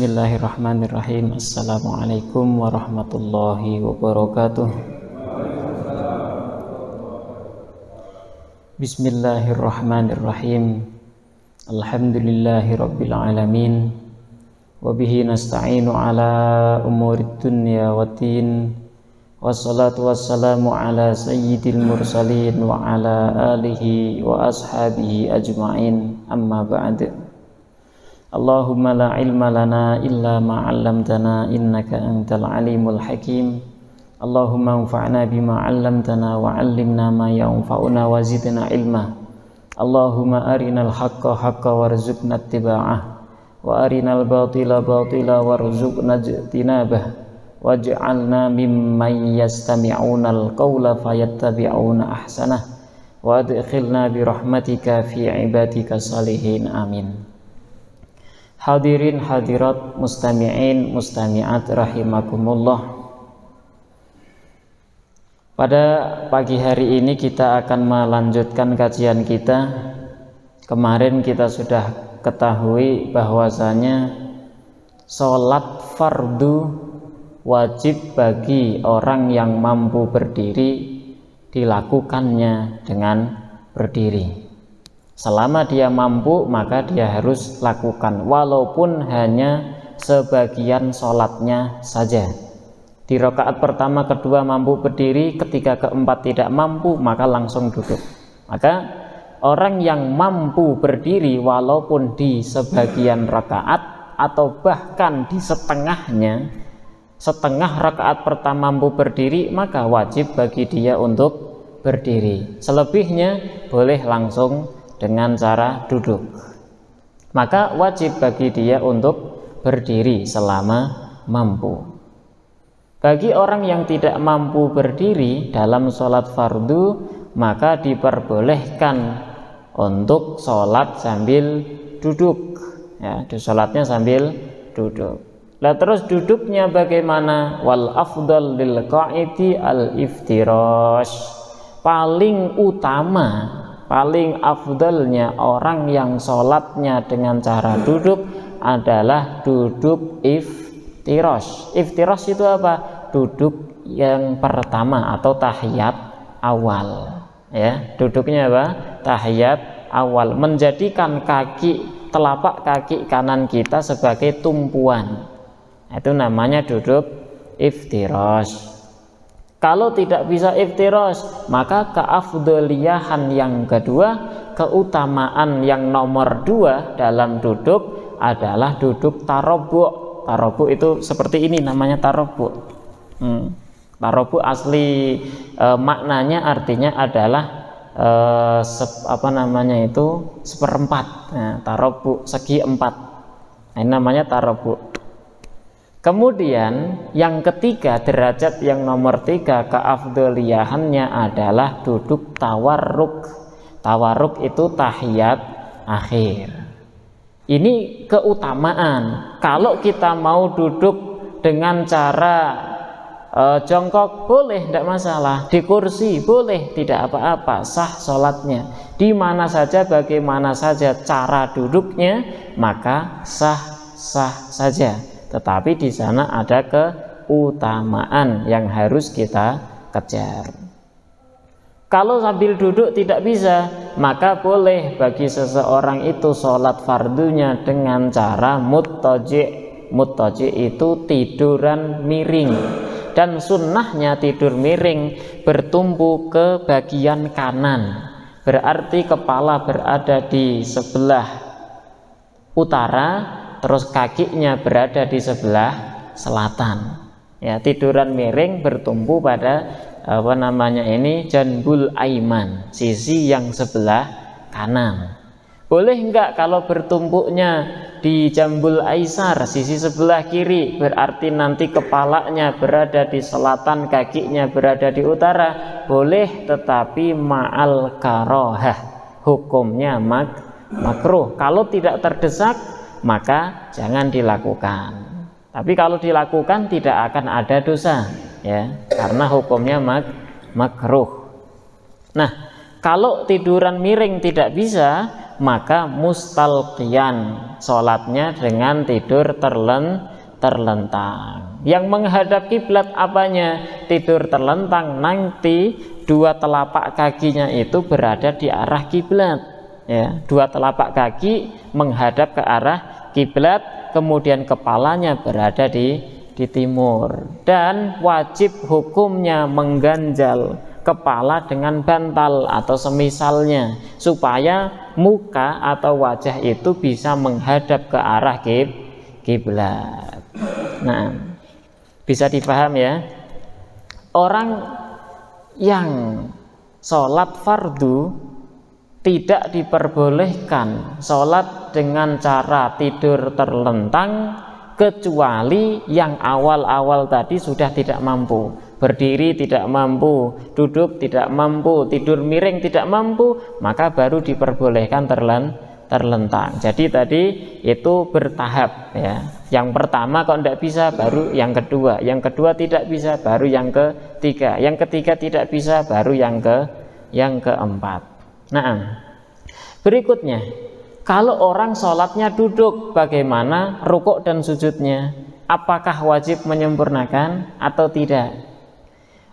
Bismillahirrahmanirrahim. Assalamualaikum warahmatullahi wabarakatuh. Bismillahirrahmanirrahim. Alhamdulillahi rabbil alamin. Wabihi nasta'inu ala umurid dunya waddin. Wassalatu wassalamu ala sayyidil mursalin wa ala alihi wa ashabihi ajma'in. Amma ba'd. Allahumma la ilma lana illa ma 'allamtana innaka antal alimul hakim. Allahumma anfa'na bima 'allamtana wa 'allimna ma yanfa'una wa zidna ilma. Allahumma arinal haqqa haqqa warzuqna ittiba'ah wa arinal batila batila warzuqna ijtinabah waj'alna mimman yastami'unal qawla fayattabi'una ahsanah wa adkhilna bi rahmatika fi ibadika salihin. Amin. Hadirin hadirat mustami'in mustami'at rahimakumullah. Pada pagi hari ini kita akan melanjutkan kajian kita. Kemarin kita sudah ketahui bahwasanya sholat fardu wajib bagi orang yang mampu berdiri dilakukannya dengan berdiri. Selama dia mampu maka dia harus lakukan, walaupun hanya sebagian sholatnya saja. Di rakaat pertama, kedua mampu berdiri, ketiga, keempat tidak mampu maka langsung duduk. Maka orang yang mampu berdiri walaupun di sebagian rakaat atau bahkan di setengahnya, setengah rakaat pertama mampu berdiri, maka wajib bagi dia untuk berdiri. Selebihnya boleh langsung dengan cara duduk. Maka wajib bagi dia untuk berdiri selama mampu. Bagi orang yang tidak mampu berdiri dalam sholat fardu, maka diperbolehkan untuk sholat sambil duduk. Ya, sholatnya sambil duduk. Lah terus duduknya bagaimana? Wal afdal lil qa'idi al iftirash. Paling utama, paling afdalnya orang yang sholatnya dengan cara duduk adalah duduk iftirash. Iftirash itu apa? Duduk yang pertama atau tahiyat awal. Ya, duduknya apa? Tahiyat awal. Menjadikan telapak kaki kanan kita sebagai tumpuan. Itu namanya duduk iftirash. Kalau tidak bisa iftirash, maka keafdaliyahan yang kedua, keutamaan yang nomor dua dalam duduk adalah duduk tarabbu'. Tarabbu' itu seperti ini namanya tarabbu'. Tarabbu' asli maknanya artinya adalah seperempat. Nah, tarabbu' segi empat. Nah, ini namanya tarabbu'. Kemudian yang ketiga, derajat yang nomor tiga keafdoliyahannya adalah duduk tawarruk. Tawarruk itu tahiyat akhir. Ini keutamaan. Kalau kita mau duduk dengan cara jongkok boleh, tidak masalah. Di kursi boleh, tidak apa-apa, sah sholatnya. Di mana saja, bagaimana saja cara duduknya, maka sah saja. Tetapi di sana ada keutamaan yang harus kita kejar. Kalau sambil duduk tidak bisa, maka boleh bagi seseorang itu sholat fardunya dengan cara muttaji'. Muttaji' itu tiduran miring. Dan sunnahnya tidur miring bertumpu ke bagian kanan. Berarti kepala berada di sebelah utara, terus kakinya berada di sebelah selatan. Ya, tiduran miring bertumpu pada janbul aiman, sisi yang sebelah kanan. Boleh enggak kalau bertumpuknya di jambul aisar, sisi sebelah kiri, berarti nanti kepalanya berada di selatan, kakinya berada di utara? Boleh, tetapi ma'al karohah, hukumnya makruh. Kalau tidak terdesak maka jangan dilakukan. Tapi kalau dilakukan tidak akan ada dosa, ya, karena hukumnya makruh. Nah, kalau tiduran miring tidak bisa, maka mustalqiyan, sholatnya dengan tidur terlentang. Yang menghadap kiblat apanya? Tidur terlentang, nanti dua telapak kakinya itu berada di arah kiblat, ya, dua telapak kaki menghadap ke arah kiblat, kemudian kepalanya berada di timur, dan wajib hukumnya mengganjal kepala dengan bantal atau semisalnya supaya muka atau wajah itu bisa menghadap ke arah kiblat. Nah, bisa dipaham ya. Orang yang sholat fardu tidak diperbolehkan sholat dengan cara tidur terlentang, kecuali yang awal-awal tadi sudah tidak mampu. Berdiri tidak mampu, duduk tidak mampu, tidur miring tidak mampu, maka baru diperbolehkan terlentang. Jadi tadi itu bertahap ya. Yang pertama kalau tidak bisa, baru yang kedua. Yang kedua tidak bisa, baru yang ketiga. Yang ketiga tidak bisa, baru yang keempat. Nah, berikutnya, kalau orang sholatnya duduk, bagaimana rukuk dan sujudnya? Apakah wajib menyempurnakan atau tidak?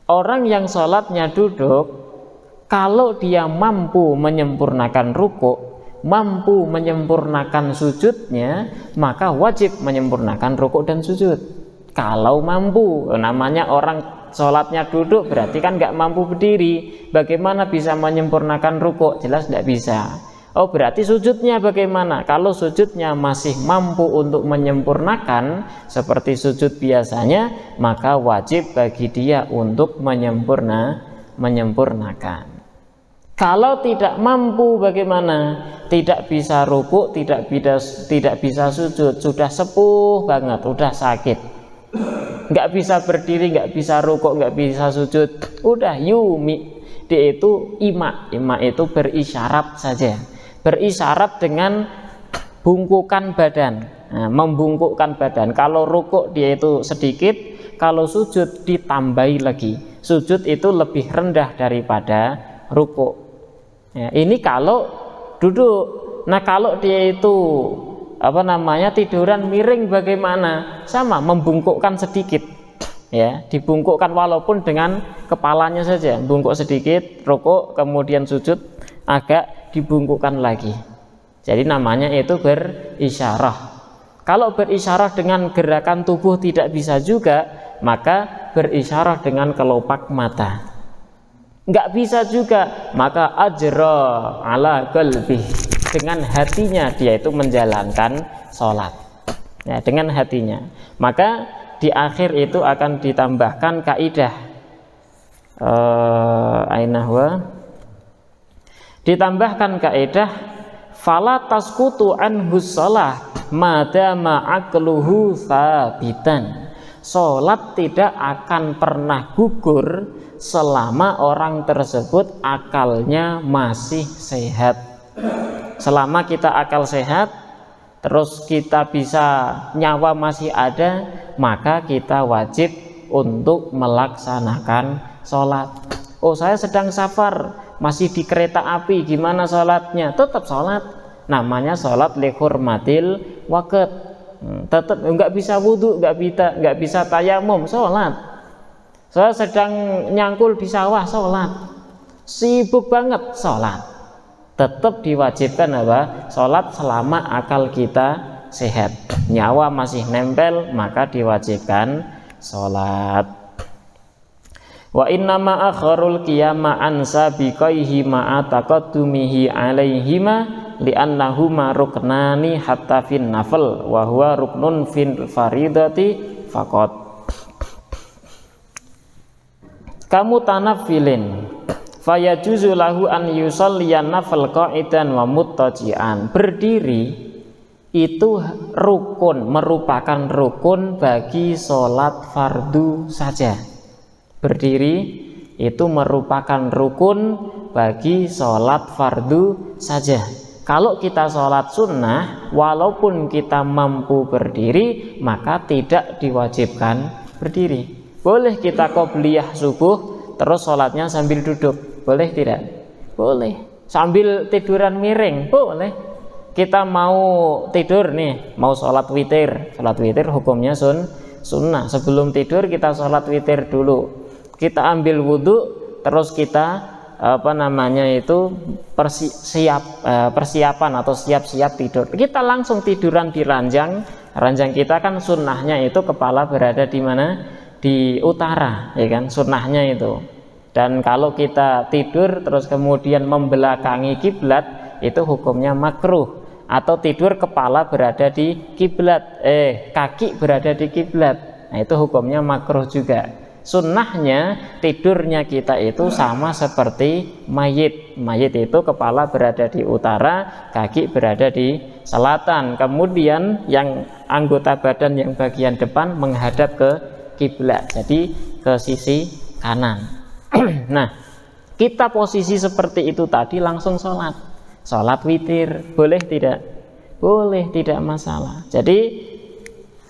Orang yang sholatnya duduk, kalau dia mampu menyempurnakan rukuk, mampu menyempurnakan sujudnya, maka wajib menyempurnakan rukuk dan sujud. Kalau mampu, namanya orang sholatnya duduk, berarti kan nggak mampu berdiri. Bagaimana bisa menyempurnakan rukuk? Jelas tidak bisa. Oh, berarti sujudnya bagaimana? Kalau sujudnya masih mampu untuk menyempurnakan seperti sujud biasanya, maka wajib bagi dia untuk menyempurnakan. Kalau tidak mampu bagaimana? Tidak bisa rukuk, tidak bisa sujud, sudah sepuh banget, sudah sakit, nggak bisa berdiri, nggak bisa rukuk, nggak bisa sujud, udah yumi. Dia itu ima itu berisyarat saja. Berisyarat dengan bungkukan badan, nah, membungkukkan badan. Kalau rukuk dia itu sedikit, kalau sujud ditambahi lagi. Sujud itu lebih rendah daripada rukuk. Ya, ini kalau duduk. Nah, kalau dia itu tiduran miring bagaimana? Sama, membungkukkan sedikit. Ya, dibungkukkan walaupun dengan kepalanya saja, bungkuk sedikit, rukuk, kemudian sujud agak dibungkukkan lagi. Jadi namanya itu berisyarah. Kalau berisyarah dengan gerakan tubuh tidak bisa juga, maka berisyarah dengan kelopak mata. Nggak bisa juga, maka ajra ala qalbi, dengan hatinya dia itu menjalankan sholat. Ya, dengan hatinya. Maka di akhir itu akan ditambahkan kaidah ditambahkan kaidah fala tasqutu anhu shalah madama aqluhu sabitan. Salat tidak akan pernah gugur selama orang tersebut akalnya masih sehat. Selama kita akal sehat, terus kita bisa, nyawa masih ada, maka kita wajib untuk melaksanakan sholat. Oh, saya sedang safar, masih di kereta api, gimana sholatnya? Tetap sholat, namanya sholat lihurmatil waqt. Tetap nggak bisa wudhu, nggak bisa tayamum, sholat. Saya sedang nyangkul di sawah, sholat. Sibuk banget, sholat. Tetap diwajibkan sholat selama akal kita sehat, nyawa masih nempel, maka diwajibkan sholat. Wa innama akharul qiyama an sabiqaihi ma'a taqaddumihi alaihima li'annahuma ruknani hatta fin nafl wa huwa ruknun fil faridati faqat. Kamu tanaffilin fayajuzu lahu an yusalliyan nafal qa'idan wa muttaji'an. Berdiri itu rukun, merupakan rukun bagi sholat fardu saja. Berdiri itu merupakan rukun bagi sholat fardu saja. Kalau kita sholat sunnah, walaupun kita mampu berdiri, maka tidak diwajibkan berdiri. Boleh kita qobliyah subuh terus sholatnya sambil duduk, boleh tidak? Boleh. sambil tiduran miring boleh. Kita mau tidur nih, mau sholat witir hukumnya sunnah. Sebelum tidur kita sholat witir dulu, kita ambil wudhu, terus kita persiapan atau siap-siap tidur. Kita langsung tiduran di ranjang kita kan sunnahnya itu kepala berada di mana? Di utara, ya kan, sunnahnya itu. Dan kalau kita tidur terus kemudian membelakangi kiblat, itu hukumnya makruh. Atau tidur kepala berada di kiblat, kaki berada di kiblat, nah itu hukumnya makruh juga. Sunnahnya tidurnya kita itu sama seperti mayit. Mayit itu kepala berada di utara, kaki berada di selatan. Kemudian yang anggota badan yang bagian depan menghadap ke kiblat, jadi ke sisi kanan. Nah, kita posisi seperti itu tadi langsung sholat witir, boleh tidak? Boleh, tidak masalah. Jadi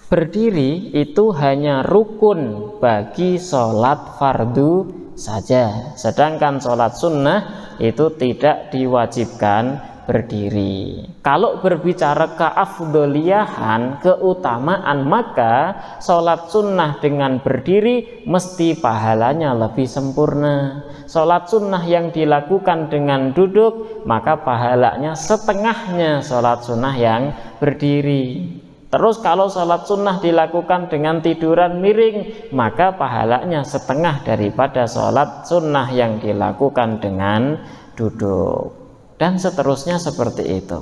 berdiri itu hanya rukun bagi sholat fardu saja, sedangkan sholat sunnah itu tidak diwajibkan berdiri. Kalau berbicara keafdoliyahan, keutamaan, maka sholat sunnah dengan berdiri mesti pahalanya lebih sempurna. Sholat sunnah yang dilakukan dengan duduk, maka pahalanya setengahnya sholat sunnah yang berdiri. Terus kalau sholat sunnah dilakukan dengan tiduran miring, maka pahalanya setengah daripada sholat sunnah yang dilakukan dengan duduk. Dan seterusnya seperti itu.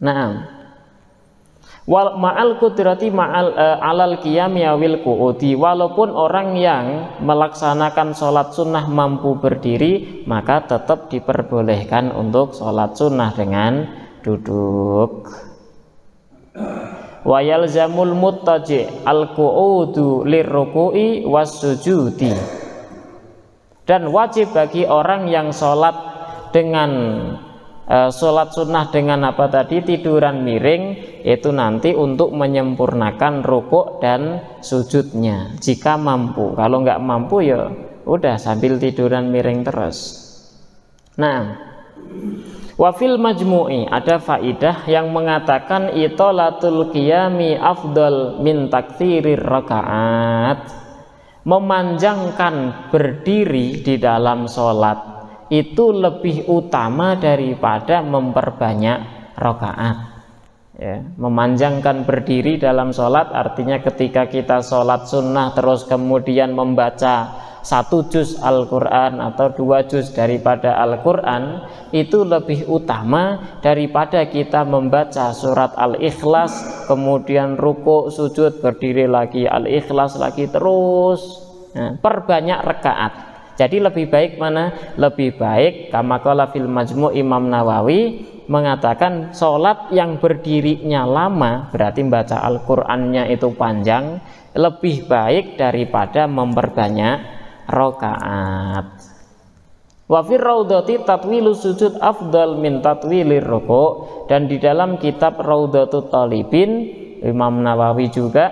Nah, wal ma'al qudrati alal qiyami awil qu'udi, walaupun orang yang melaksanakan sholat sunnah mampu berdiri, maka tetap diperbolehkan untuk sholat sunnah dengan duduk. Wa yalzamul muttaji al-qu'udu lirruku'i was-sujudi, dan wajib bagi orang yang sholat dengan sholat sunnah dengan apa tadi, tiduran miring, itu nanti untuk menyempurnakan rukuk dan sujudnya jika mampu. Kalau nggak mampu ya udah sambil tiduran miring terus. Nah, wafil majmu'i ada faidah yang mengatakan itolatul qiyami afdal min taktsirir rakaat. Memanjangkan berdiri di dalam sholat itu lebih utama daripada memperbanyak rakaat. Ya, memanjangkan berdiri dalam sholat artinya ketika kita sholat sunnah terus kemudian membaca 1 juz Al-Quran atau 2 juz daripada Al-Quran, itu lebih utama daripada kita membaca surat Al-Ikhlas kemudian ruku, sujud, berdiri lagi, Al-Ikhlas lagi terus. Nah, perbanyak rakaat. Jadi lebih baik mana? Lebih baik kama qala fil majmu' Imam Nawawi mengatakan sholat yang berdirinya lama, berarti baca Al-Qur'annya itu panjang, lebih baik daripada memperbanyak rakaat. Wa fir raudhati tatwilu sujud afdal min tatwilir ruku', dan di dalam kitab Raudhatut Thalibin Imam Nawawi juga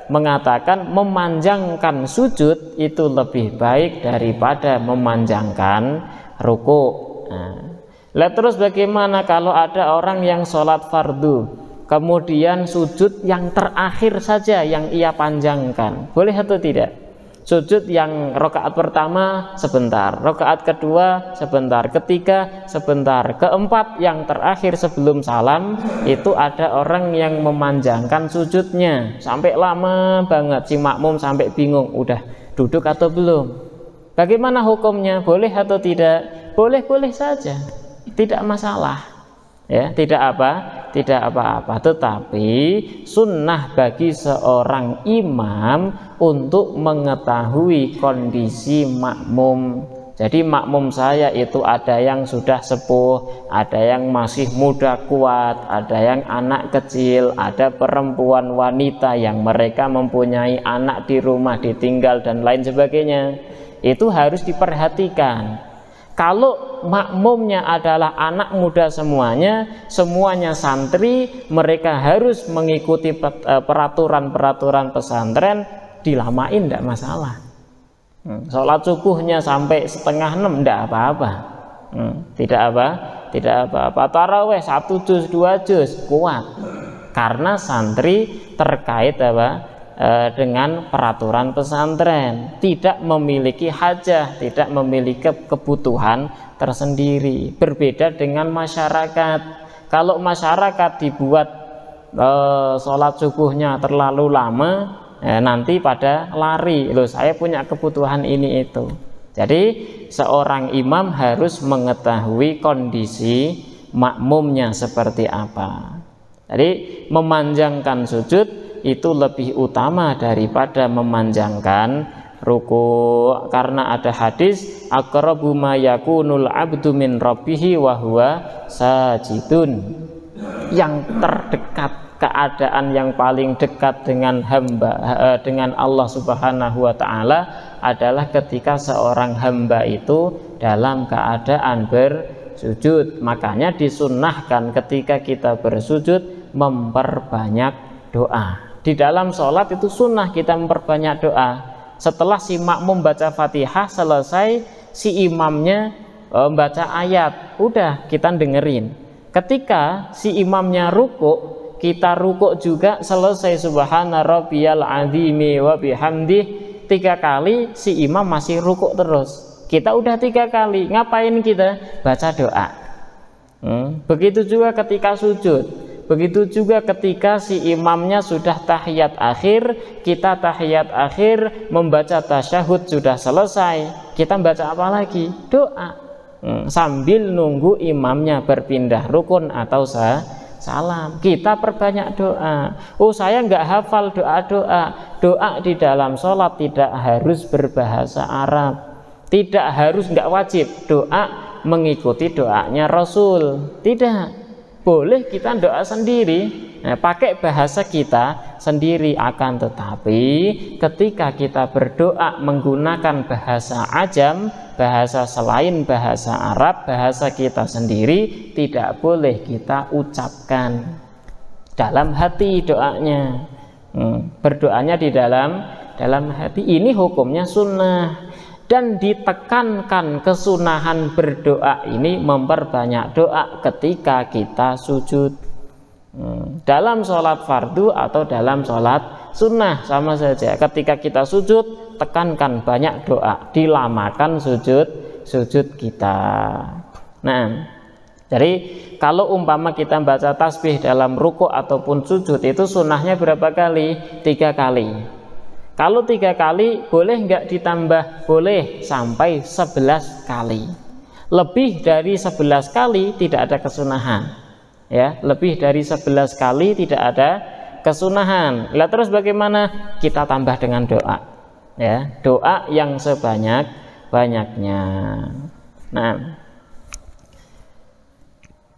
mengatakan memanjangkan sujud itu lebih baik daripada memanjangkan ruku. Nah, terus bagaimana kalau ada orang yang sholat fardu kemudian sujud yang terakhir saja yang ia panjangkan, boleh atau tidak? Sujud yang rakaat pertama sebentar, rakaat kedua sebentar, ketiga sebentar, keempat yang terakhir sebelum salam, itu ada orang yang memanjangkan sujudnya sampai lama banget, si makmum sampai bingung udah duduk atau belum. Bagaimana hukumnya? Boleh atau tidak? Boleh-boleh saja, tidak masalah. Ya, tidak apa-apa, tetapi sunnah bagi seorang imam untuk mengetahui kondisi makmum. Jadi makmum saya itu ada yang sudah sepuh, ada yang masih muda kuat, ada yang anak kecil, ada perempuan wanita yang mereka mempunyai anak di rumah ditinggal dan lain sebagainya. Itu harus diperhatikan. Kalau makmumnya adalah anak muda semuanya santri, mereka harus mengikuti peraturan-peraturan pesantren, dilamain tidak masalah. Sholat subuhnya sampai 5:30 tidak apa-apa. Tidak apa-apa. Tarawih 1 juz 2 juz kuat, karena santri terkait dengan peraturan pesantren, tidak memiliki hajah, tidak memiliki kebutuhan tersendiri. Berbeda dengan masyarakat. Kalau masyarakat dibuat sholat subuhnya terlalu lama, nanti pada lari, loh saya punya kebutuhan ini itu. Jadi seorang imam harus mengetahui kondisi makmumnya seperti apa. Jadi memanjangkan sujud itu lebih utama daripada memanjangkan ruku, karena ada hadis aqrabu ma yakunul abdu min rabbihi wa huwa sajidun. Yang terdekat, keadaan yang paling dekat dengan hamba, dengan Allah Subhanahu wa taala adalah ketika seorang hamba itu dalam keadaan bersujud. Makanya disunnahkan ketika kita bersujud memperbanyak doa. Di dalam sholat itu sunnah kita memperbanyak doa. Setelah si makmum baca Fatihah selesai, si imamnya baca ayat, udah kita dengerin. Ketika si imamnya rukuk, kita rukuk juga, selesai subhana rabbiyal azimi wa bihamdih 3 kali, si imam masih rukuk terus. Kita udah 3 kali, ngapain kita? Baca doa. Begitu juga ketika sujud. Begitu juga ketika si imamnya sudah tahiyat akhir, kita tahiyat akhir membaca tasyahud sudah selesai, kita baca apa lagi? Doa. Sambil nunggu imamnya berpindah rukun atau salam, kita perbanyak doa. Oh, saya nggak hafal doa-doa. Doa di dalam sholat tidak harus berbahasa Arab, tidak harus, nggak wajib doa mengikuti doanya Rasul, tidak. Boleh kita doa sendiri, pakai bahasa kita sendiri. Akan tetapi ketika kita berdoa menggunakan bahasa ajam, bahasa selain bahasa Arab, bahasa kita sendiri, tidak boleh kita ucapkan dalam hati doanya. Berdoanya di dalam hati. Ini hukumnya sunnah. Dan ditekankan kesunahan berdoa ini memperbanyak doa ketika kita sujud. Dalam sholat fardu atau dalam sholat sunnah sama saja. Ketika kita sujud, tekankan banyak doa, dilamakan sujud kita. Nah, jadi kalau umpama kita baca tasbih dalam ruku ataupun sujud, itu sunnahnya berapa kali? 3 kali. Kalau 3 kali, boleh nggak ditambah? Boleh, sampai 11 kali. Lebih dari 11 kali tidak ada kesunahan. Ya, lebih dari 11 kali tidak ada kesunahan. Lah terus bagaimana? Kita tambah dengan doa. Ya, doa yang sebanyak-banyaknya. Nah,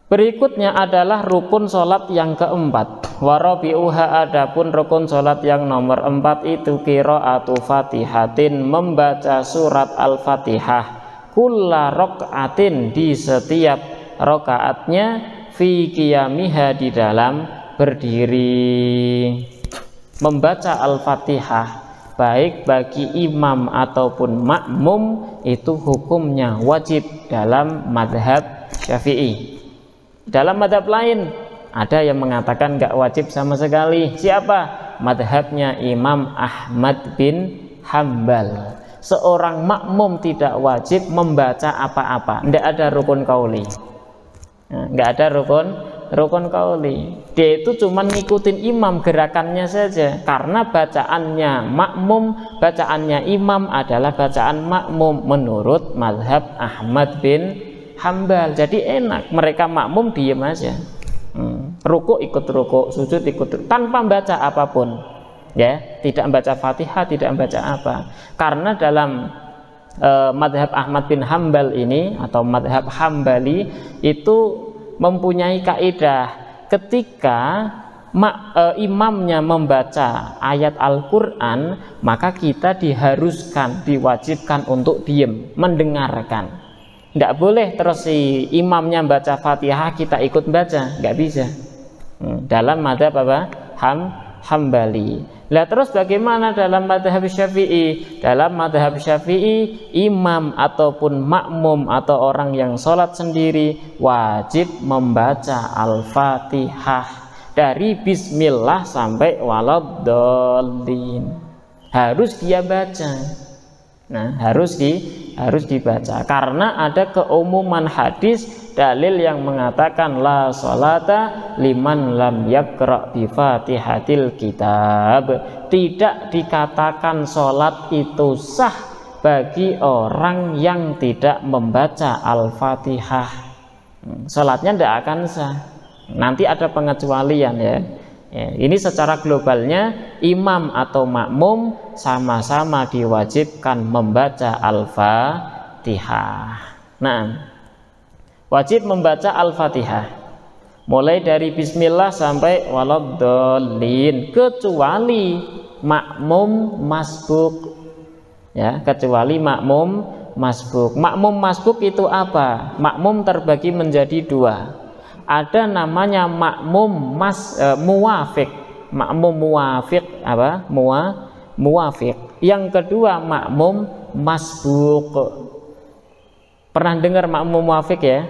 berikutnya adalah rukun sholat yang keempat. Warabi'uha, adapun rukun sholat yang nomor 4 itu qiraatu fatihatin, membaca surat al-fatihah, kulla rok'atin, di setiap rokaatnya, fi qiyamiha, di dalam berdiri. Membaca al-fatihah baik bagi imam ataupun makmum itu hukumnya wajib dalam madhab Syafi'i. Dalam madhab lain ada yang mengatakan nggak wajib sama sekali. Siapa? Madhabnya Imam Ahmad bin Hambal. Seorang makmum tidak wajib membaca apa-apa, nggak ada rukun qauli. Nggak ada rukun qauli. Dia itu cuma ngikutin imam gerakannya saja, karena bacaannya makmum, bacaannya imam adalah bacaan makmum menurut madhab Ahmad bin Hambal. Jadi enak, mereka makmum diem aja. Ruku ikut ruku, sujud ikut, tanpa membaca apapun, ya, tidak membaca Fatihah, tidak membaca apa. Karena dalam madhab Ahmad bin Hambal ini atau madhab Hambali itu mempunyai kaidah, ketika imamnya membaca ayat Al-Quran, maka kita diharuskan, diwajibkan untuk diem, mendengarkan. Tidak boleh terus si imamnya baca Fatihah kita ikut baca, nggak bisa. Dalam madhab apa? Hambali. Lah terus bagaimana dalam mazhab Syafi'i? Dalam mazhab Syafi'i, imam ataupun makmum atau orang yang sholat sendiri wajib membaca Al-Fatihah dari bismillah sampai waladdallin. Harus dia baca. Nah, harus dibaca karena ada keumuman hadis dalil yang mengatakan la sholata liman lam yaqra bi Fatihatil kitab. Tidak dikatakan sholat itu sah bagi orang yang tidak membaca Al-Fatihah. Sholatnya tidak akan sah. Nanti ada pengecualian ya. Ini secara globalnya imam atau makmum sama-sama diwajibkan membaca Al-Fatihah. Nah, wajib membaca Al-Fatihah mulai dari bismillah sampai waladdallin, kecuali makmum masbuk. Ya, kecuali makmum masbuk. Makmum masbuk itu apa? Makmum terbagi menjadi dua. Ada namanya makmum muwafiq. Makmum muwafiq apa? Muwafiq. Yang kedua makmum masbuk. Pernah dengar makmum muwafiq ya?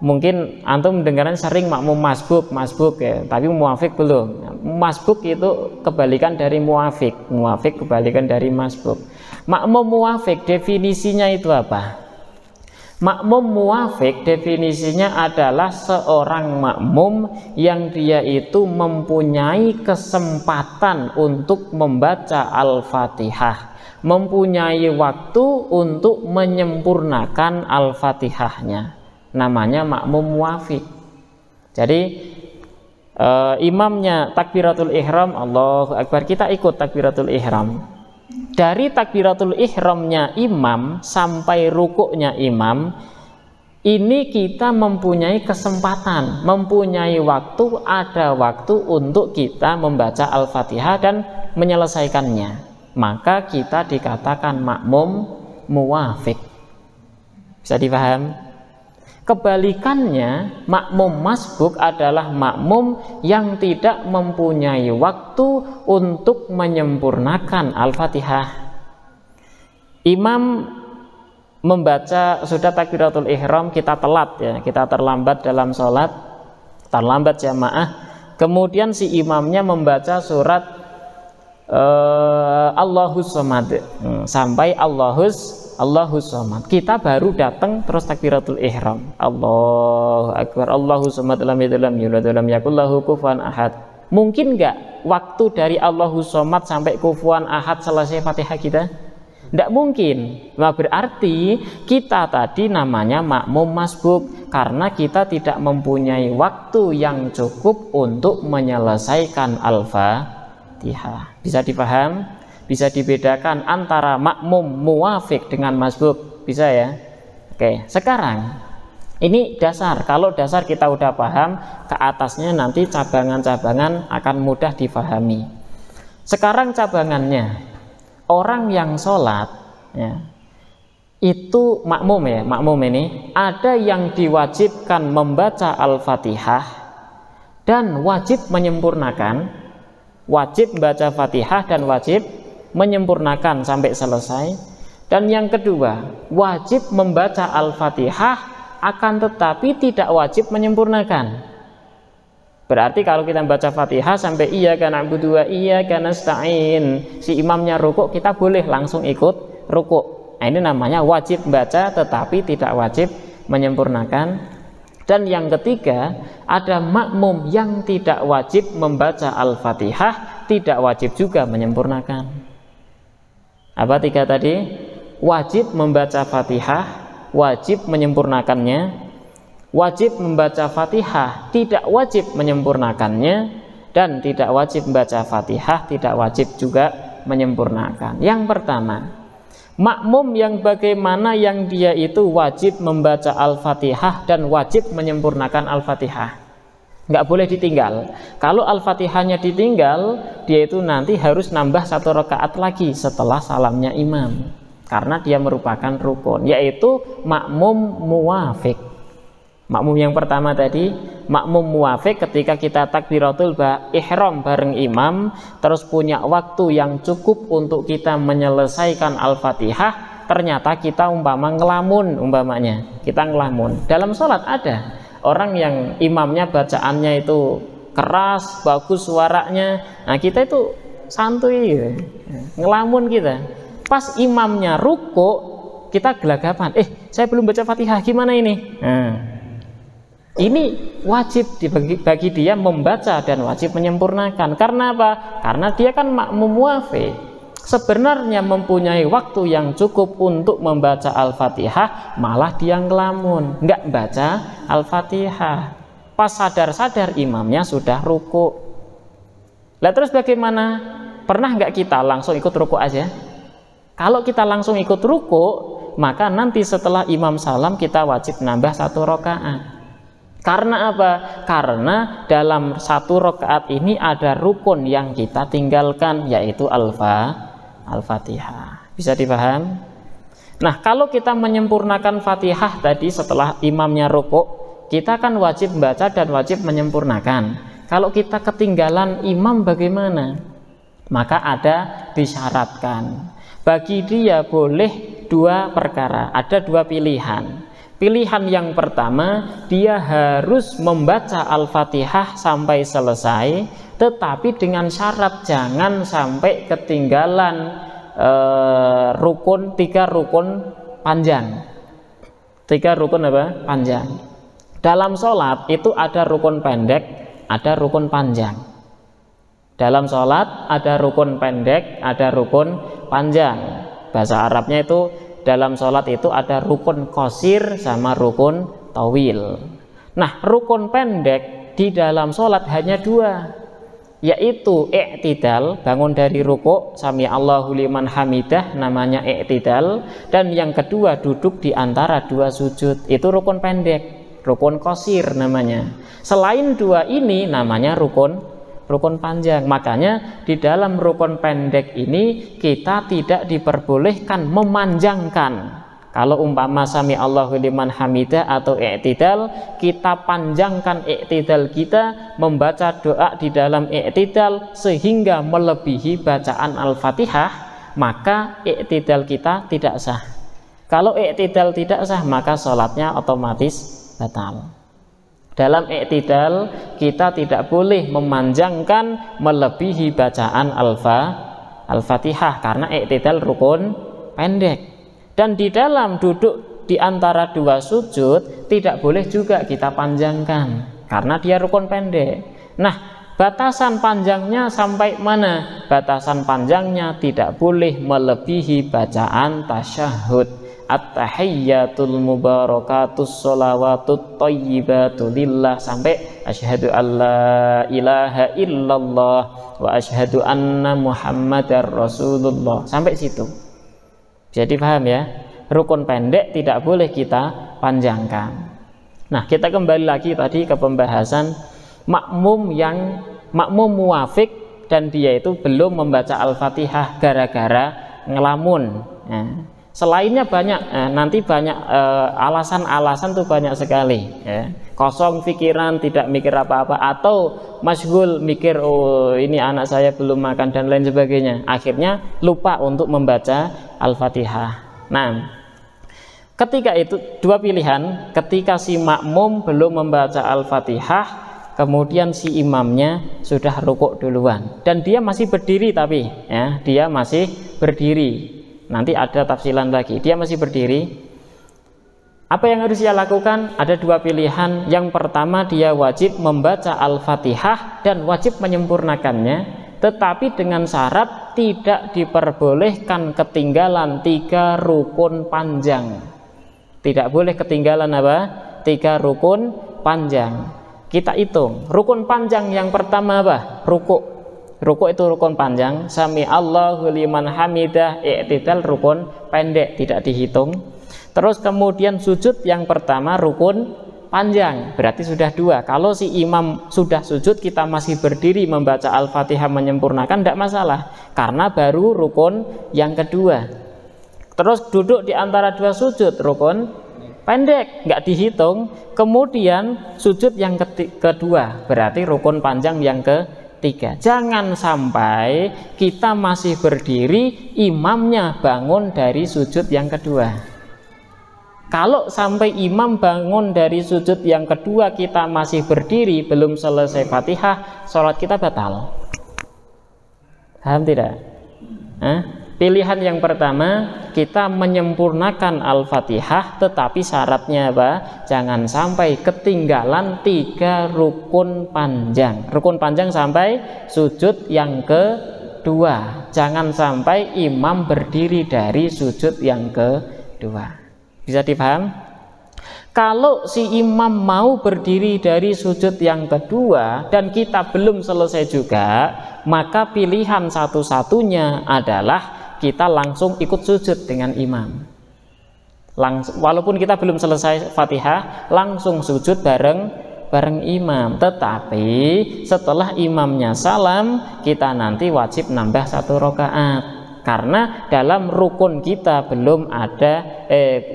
Mungkin antum dengaran sering makmum masbuk ya, tapi muwafiq belum. Masbuk itu kebalikan dari muwafiq. Muwafiq kebalikan dari masbuk. Makmum muwafiq definisinya itu apa? Makmum muwafiq definisinya adalah seorang makmum yang dia itu mempunyai kesempatan untuk membaca Al-Fatihah, mempunyai waktu untuk menyempurnakan Al-Fatihahnya. Namanya makmum muwafiq. Jadi imamnya takbiratul ihram, Allahu Akbar, kita ikut takbiratul ihram. Dari takbiratul ihramnya imam sampai rukuknya imam, ini kita mempunyai kesempatan, mempunyai waktu, ada waktu untuk kita membaca Al-Fatihah dan menyelesaikannya. Maka kita dikatakan makmum muwafiq. Bisa dipaham? Kebalikannya, makmum masbuk adalah makmum yang tidak mempunyai waktu untuk menyempurnakan Al-Fatihah. Imam membaca sudah takbiratul ihram, kita telat ya, kita terlambat dalam sholat, terlambat jamaah. Kemudian si imamnya membaca surat Allahus Samad sampai Allahus Samad. Kita baru datang terus takbiratul ihram. Allahu Akbar, Allahus Samad lam yalid lam yulad lam yakul lahu kufuwan ahad. Mungkin enggak waktu dari Allahus Samad sampai kufuwan ahad selesai Fatihah kita? Tidak mungkin. Nah, berarti kita tadi namanya makmum masbuk karena kita tidak mempunyai waktu yang cukup untuk menyelesaikan Al-Fatihah. Bisa dipaham? Bisa dibedakan antara makmum muwafiq dengan masbuk, bisa ya? Oke, sekarang ini dasar. Kalau dasar kita udah paham, ke atasnya nanti cabangan-cabangan akan mudah difahami. Sekarang cabangannya, orang yang sholat ya, itu makmum ya, makmum ini ada yang diwajibkan membaca Al-Fatihah dan wajib menyempurnakan, wajib membaca Fatihah dan wajib menyempurnakan sampai selesai. Dan yang kedua, wajib membaca Al-Fatihah akan tetapi tidak wajib menyempurnakan. Berarti kalau kita baca Fatihah sampai iyyaka na'budu wa iyyaka nasta'in, si imamnya rukuk, kita boleh langsung ikut rukuk. Nah, ini namanya wajib baca tetapi tidak wajib menyempurnakan. Dan yang ketiga, ada makmum yang tidak wajib membaca Al-Fatihah, tidak wajib juga menyempurnakan. Apa tiga tadi? Wajib membaca Fatihah, wajib menyempurnakannya. Wajib membaca Fatihah, tidak wajib menyempurnakannya, dan tidak wajib membaca Fatihah, tidak wajib juga menyempurnakan. Yang pertama, makmum yang bagaimana yang dia itu wajib membaca Al-Fatihah dan wajib menyempurnakan Al-Fatihah. Nggak boleh ditinggal. Kalau Al-Fatihahnya ditinggal, dia itu nanti harus nambah 1 rakaat lagi setelah salamnya imam, karena dia merupakan rukun, yaitu makmum muwafiq. Makmum yang pertama tadi makmum muwafiq ketika kita takbiratul ihram bareng imam, terus punya waktu yang cukup untuk kita menyelesaikan Al-Fatihah, ternyata kita umpama ngelamun, umpamanya kita ngelamun. Dalam sholat ada orang yang imamnya bacaannya itu keras, bagus suaranya, nah kita itu santuy gitu, ngelamun kita. Pas imamnya ruku, kita gelagapan, saya belum baca Fatihah, gimana ini? Nah, ini wajib bagi dia membaca dan wajib menyempurnakan. Karena apa? Karena dia kan makmum muwafiq, sebenarnya mempunyai waktu yang cukup untuk membaca Al-Fatihah, malah dia ngelamun, nggak baca Al-Fatihah. Pas sadar-sadar imamnya sudah ruku. Lah terus bagaimana? Pernah nggak kita langsung ikut ruku aja? Kalau kita langsung ikut ruku, maka nanti setelah imam salam kita wajib nambah 1 rakaat. Karena apa? Karena dalam 1 rakaat ini ada rukun yang kita tinggalkan, yaitu Al-Fatihah. Bisa dipaham? Nah, kalau kita menyempurnakan Fatihah tadi setelah imamnya ruku, kita kan wajib membaca dan wajib menyempurnakan. Kalau kita ketinggalan imam bagaimana? Maka ada disyaratkan. Bagi dia boleh 2 perkara, ada 2 pilihan. Pilihan yang pertama, dia harus membaca Al-Fatihah sampai selesai, tetapi dengan syarat jangan sampai ketinggalan 3 rukun panjang. 3 rukun apa? Panjang. Dalam sholat itu ada rukun pendek, ada rukun panjang. Dalam sholat ada rukun pendek, ada rukun panjang. Bahasa Arabnya itu dalam sholat itu ada rukun qasir sama rukun tawil. Nah, rukun pendek di dalam sholat hanya 2, yaitu i'tidal, bangun dari ruku, sami Allahu liman hamidah, namanya i'tidal. Dan yang kedua, duduk di antara 2 sujud, itu rukun pendek, rukun qasir namanya. Selain 2 ini namanya rukun panjang. Makanya di dalam rukun pendek ini kita tidak diperbolehkan memanjangkan. Kalau umpama sami Allahu liman hamidah atau i'tidal, kita panjangkan i'tidal kita, membaca doa di dalam i'tidal sehingga melebihi bacaan Al-Fatihah, maka i'tidal kita tidak sah. Kalau i'tidal tidak sah, maka sholatnya otomatis batal. Dalam i'tidal kita tidak boleh memanjangkan melebihi bacaan Al-Fatihah, karena i'tidal rukun pendek. Dan di dalam duduk di antara 2 sujud tidak boleh juga kita panjangkan, karena dia rukun pendek. Nah, batasan panjangnya sampai mana? Batasan panjangnya tidak boleh melebihi bacaan tasyahud. At-tahiyyatul mubarakatus sholawatut thayyibatu lillah, sampai asyhadu alla ilaha illallah wa asyhadu anna muhammadar rasulullah, sampai situ. Jadi paham ya? Rukun pendek tidak boleh kita panjangkan. Nah, kita kembali lagi tadi ke pembahasan makmum muwafiq dan dia itu belum membaca Al-Fatihah gara-gara ngelamun. Nah, selainnya banyak, nanti banyak alasan-alasan tuh banyak sekali ya. Kosong pikiran, tidak mikir apa-apa, atau masyghul mikir, oh ini anak saya belum makan dan lain sebagainya, akhirnya lupa untuk membaca Al-Fatihah. Nah, ketika itu 2 pilihan, ketika si makmum belum membaca Al-Fatihah, kemudian si imamnya sudah rukuk duluan dan dia masih berdiri, tapi ya, dia masih berdiri. Nanti ada tafsilan lagi, dia masih berdiri. Apa yang harus dia lakukan? Ada 2 pilihan. Yang pertama, dia wajib membaca Al-Fatihah dan wajib menyempurnakannya, tetapi dengan syarat tidak diperbolehkan ketinggalan 3 rukun panjang. Tidak boleh ketinggalan apa? 3 rukun panjang. Kita hitung, rukun panjang yang pertama apa? Ruku. Ruku itu rukun panjang, sami Allahu liman hamidah, i'tidal rukun pendek, tidak dihitung. Terus kemudian sujud yang pertama rukun panjang, berarti sudah 2. Kalau si imam sudah sujud, kita masih berdiri membaca Al-Fatihah menyempurnakan, tidak masalah, karena baru rukun yang kedua. Terus duduk di antara 2 sujud, rukun pendek, nggak dihitung. Kemudian sujud yang kedua, berarti rukun panjang yang ketiga. Jangan sampai kita masih berdiri, imamnya bangun dari sujud yang kedua. Kalau sampai imam bangun dari sujud yang kedua, kita masih berdiri, belum selesai Fatihah, sholat kita batal. Paham tidak? Pilihan yang pertama, kita menyempurnakan Al-Fatihah, tetapi syaratnya apa? Jangan sampai ketinggalan 3 rukun panjang. Rukun panjang sampai sujud yang kedua. Jangan sampai imam berdiri dari sujud yang kedua. Bisa dipaham? Kalau si imam mau berdiri dari sujud yang kedua dan kita belum selesai juga, maka pilihan satu-satunya adalah kita langsung ikut sujud dengan imam. Walaupun kita belum selesai Fatihah, langsung sujud bareng imam. Tetapi setelah imamnya salam, kita nanti wajib nambah 1 rakaat. Karena dalam rukun kita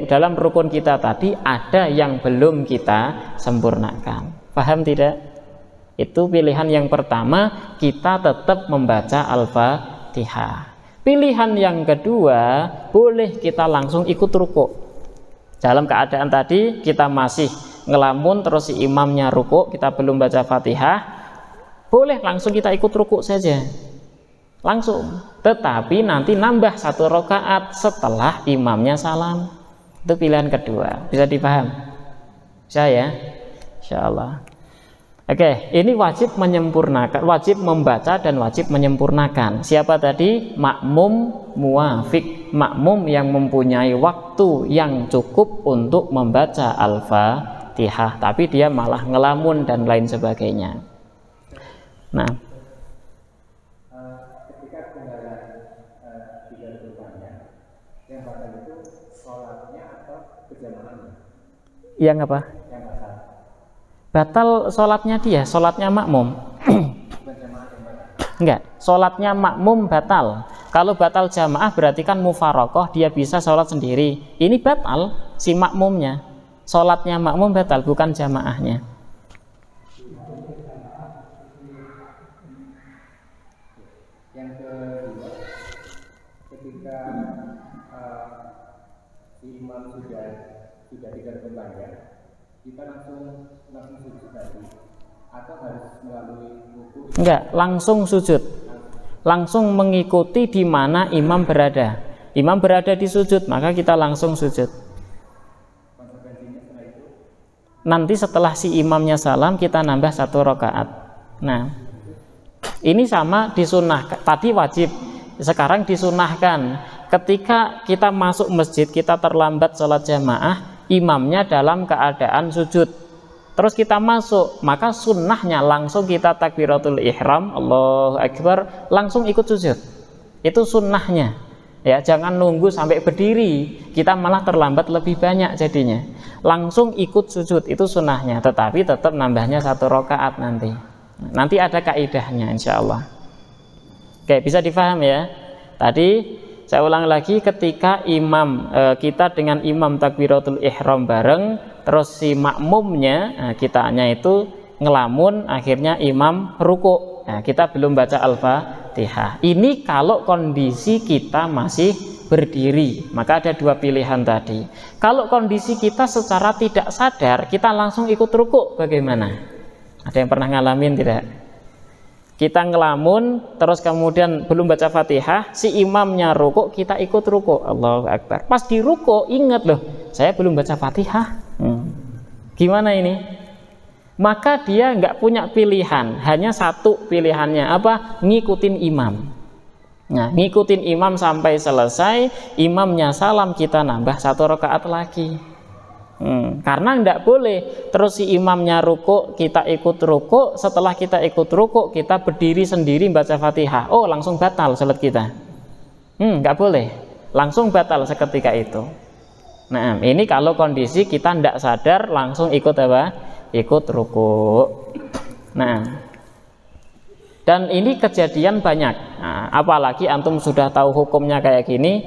dalam rukun kita tadi ada yang belum kita sempurnakan. Paham tidak? Itu pilihan yang pertama, kita tetap membaca Al-Fatihah. Pilihan yang kedua, boleh kita langsung ikut rukuk. Dalam keadaan tadi kita masih ngelamun terus si imamnya rukuk, kita belum baca Fatihah, boleh langsung kita ikut rukuk saja. Langsung, tetapi nanti nambah 1 rakaat setelah imamnya salam. Itu pilihan kedua. Bisa dipaham? Bisa ya? Insyaallah. Oke, ini wajib menyempurnakan, wajib membaca dan wajib menyempurnakan. Siapa tadi? Makmum muwafiq, makmum yang mempunyai waktu yang cukup untuk membaca Al-Fatihah, tapi dia malah ngelamun dan lain sebagainya. Nah, yang apa? Batal sholatnya dia, sholatnya makmum. Enggak, sholatnya makmum batal. Kalau batal jamaah berarti kan mufarokoh, dia bisa sholat sendiri. Ini batal si makmumnya. Sholatnya makmum batal, bukan jamaahnya. Yang kedua, ketika si imam sudah 3 rukun panjang, kita langsung sujud tadi, atau harus melalui ruku? Enggak, langsung sujud, langsung mengikuti di mana imam berada. Imam berada di sujud, maka kita langsung sujud. Konsekuensinya setelah itu? Nanti setelah si imamnya salam, kita nambah 1 rakaat. Nah, ini sama disunahkan. Tadi wajib, sekarang disunahkan. Ketika kita masuk masjid, kita terlambat sholat jamaah, imamnya dalam keadaan sujud, terus kita masuk, maka sunnahnya langsung kita takbiratul ihram, Allahu Akbar, langsung ikut sujud. Itu sunnahnya ya, jangan nunggu sampai berdiri, kita malah terlambat lebih banyak jadinya. Langsung ikut sujud, itu sunnahnya, tetapi tetap nambahnya 1 rakaat nanti ada kaidahnya insyaallah. Oke, bisa difaham ya. Tadi saya ulang lagi, ketika imam kita dengan imam takbiratul ihram bareng, terus si makmumnya kitanya itu ngelamun, akhirnya imam rukuk. Nah, kita belum baca Al-Fatihah. Ini kalau kondisi kita masih berdiri, maka ada 2 pilihan tadi. Kalau kondisi kita secara tidak sadar, kita langsung ikut rukuk, bagaimana? Ada yang pernah ngalamin tidak? Kita ngelamun, terus kemudian belum baca Fatihah, si imamnya rukuk, kita ikut rukuk, Allahu Akbar. Pas di rukuk, ingat loh, saya belum baca Fatihah. Gimana ini? Maka dia nggak punya pilihan, hanya 1 pilihannya, apa? Ngikutin imam. Nah, ngikutin imam sampai selesai, imamnya salam, kita nambah 1 rakaat lagi. Karena tidak boleh terus si imamnya rukuk, kita ikut rukuk, setelah kita ikut rukuk, kita berdiri sendiri baca Fatihah, oh langsung batal salat kita. Nggak boleh, langsung batal seketika itu. Nah, ini kalau kondisi kita tidak sadar, langsung ikut apa? Ikut rukuk. Nah, dan ini kejadian banyak. Nah, apalagi antum sudah tahu hukumnya kayak gini,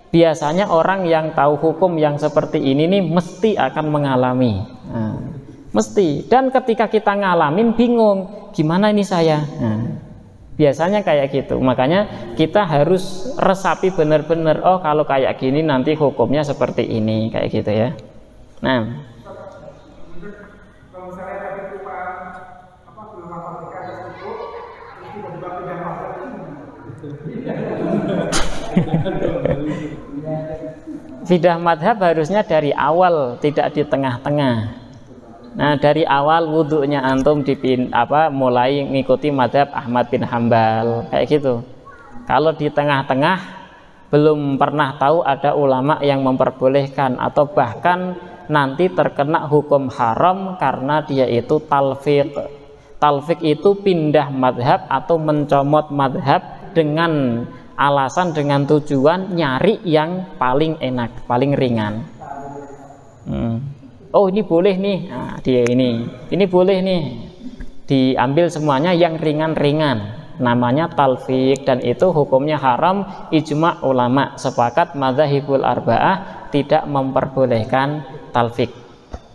Biasanya orang yang tahu hukum yang seperti ini nih mesti akan mengalami. Nah, mesti. Dan ketika kita ngalamin bingung, gimana ini saya? Nah, biasanya kayak gitu. Makanya kita harus resapi benar-benar, oh kalau kayak gini nanti hukumnya seperti ini, kayak gitu ya. Nah, kalau misalnya tadi lupa belum matematika itu tiba-tiba pindah mazhab Fidah madhab harusnya dari awal, tidak di tengah-tengah. Nah, dari awal wudhunya antum mulai ngikuti madhab Ahmad bin Hambal, kayak gitu. Kalau di tengah-tengah belum pernah tahu ada ulama yang memperbolehkan, atau bahkan nanti terkena hukum haram karena dia itu talfiq. Talfiq itu pindah madhab atau mencomot madhab dengan alasan, dengan tujuan nyari yang paling enak, paling ringan. Oh ini boleh nih, nah, dia ini boleh nih, diambil semuanya yang ringan-ringan, namanya talfiq, dan itu hukumnya haram. Ijma ulama sepakat, madzhabul arba'ah tidak memperbolehkan talfiq.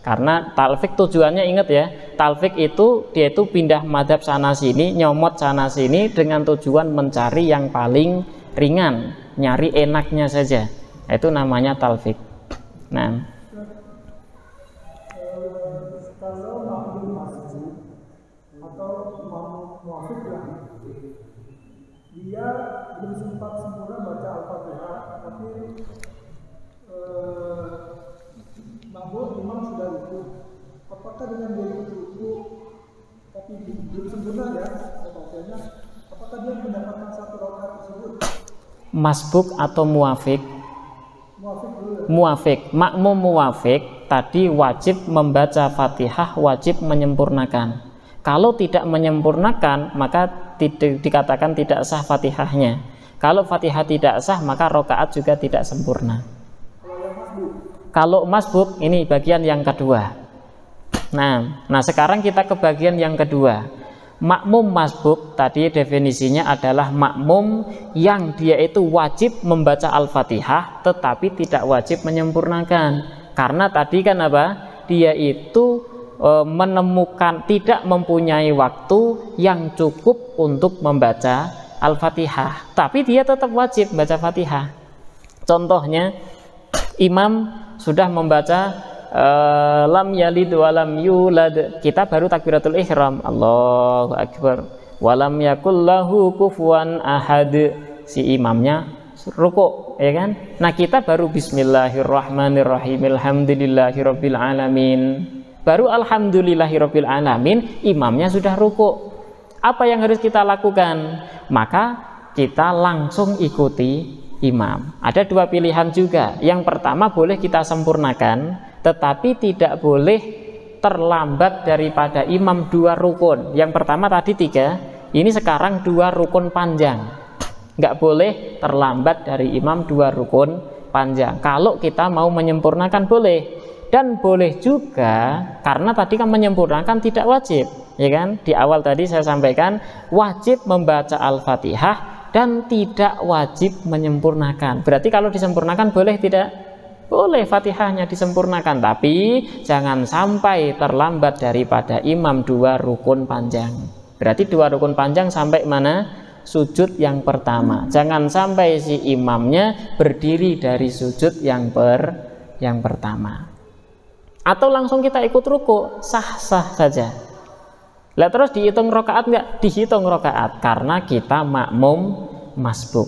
Karena talfiq tujuannya, ingat ya, talfiq itu dia itu pindah madhab sana sini, nyomot sana sini dengan tujuan mencari yang paling ringan, nyari enaknya saja. Itu namanya talfiq. Nah, kalau makmum masjid atau muafik lah, dia belum sempat sempurna baca Al-Fatihah, tapi makmum imam sudah ruku. Apakah dengan dia ikut ruku tapi belum sempurna ya Al-Fatihahnya, apakah dia mendapatkan satu rakaat tersebut? masbuk atau muafik? Muafik, makmum muafik tadi wajib membaca Fatihah, wajib menyempurnakan. Kalau tidak menyempurnakan, maka dikatakan tidak sah Fatihahnya. Kalau Fatihah tidak sah, maka rokaat juga tidak sempurna. Kalau masbuk, ini bagian yang kedua. Nah, sekarang kita ke bagian yang kedua. Makmum masbuk tadi definisinya adalah makmum yang dia itu wajib membaca Al-Fatihah tetapi tidak wajib menyempurnakan. Karena tadi kan apa? Dia itu menemukan, tidak mempunyai waktu yang cukup untuk membaca Al-Fatihah, tapi dia tetap wajib membaca Fatihah. Contohnya, imam sudah membaca lam yalid walam yulad, kita baru takbiratul ihram, Allahu akbar, walam yakul lahu kufuwan ahad, si imamnya ruku, ya kan? Nah, kita baru bismillahirrahmanirrahim, alhamdulillahirabbil alamin, baru alhamdulillahirabbil alamin, imamnya sudah ruku. Apa yang harus kita lakukan? Maka kita langsung ikuti imam. Ada dua pilihan juga. Yang pertama, boleh kita sempurnakan, tetapi tidak boleh terlambat daripada imam 2 rukun. Yang pertama tadi 3, ini sekarang 2 rukun panjang. Nggak boleh terlambat dari imam 2 rukun panjang. Kalau kita mau menyempurnakan boleh. Dan boleh juga, karena tadi kan menyempurnakan tidak wajib, ya kan? Di awal tadi saya sampaikan wajib membaca Al-Fatihah dan tidak wajib menyempurnakan. Berarti kalau disempurnakan boleh tidak? Boleh, Fatihahnya disempurnakan, tapi jangan sampai terlambat daripada imam 2 rukun panjang. Berarti 2 rukun panjang sampai mana? Sujud yang pertama. Jangan sampai si imamnya berdiri dari sujud yang pertama. Atau langsung kita ikut ruku, sah-sah saja. Lah terus dihitung rokaat nggak? Dihitung rokaat karena kita makmum masbuk.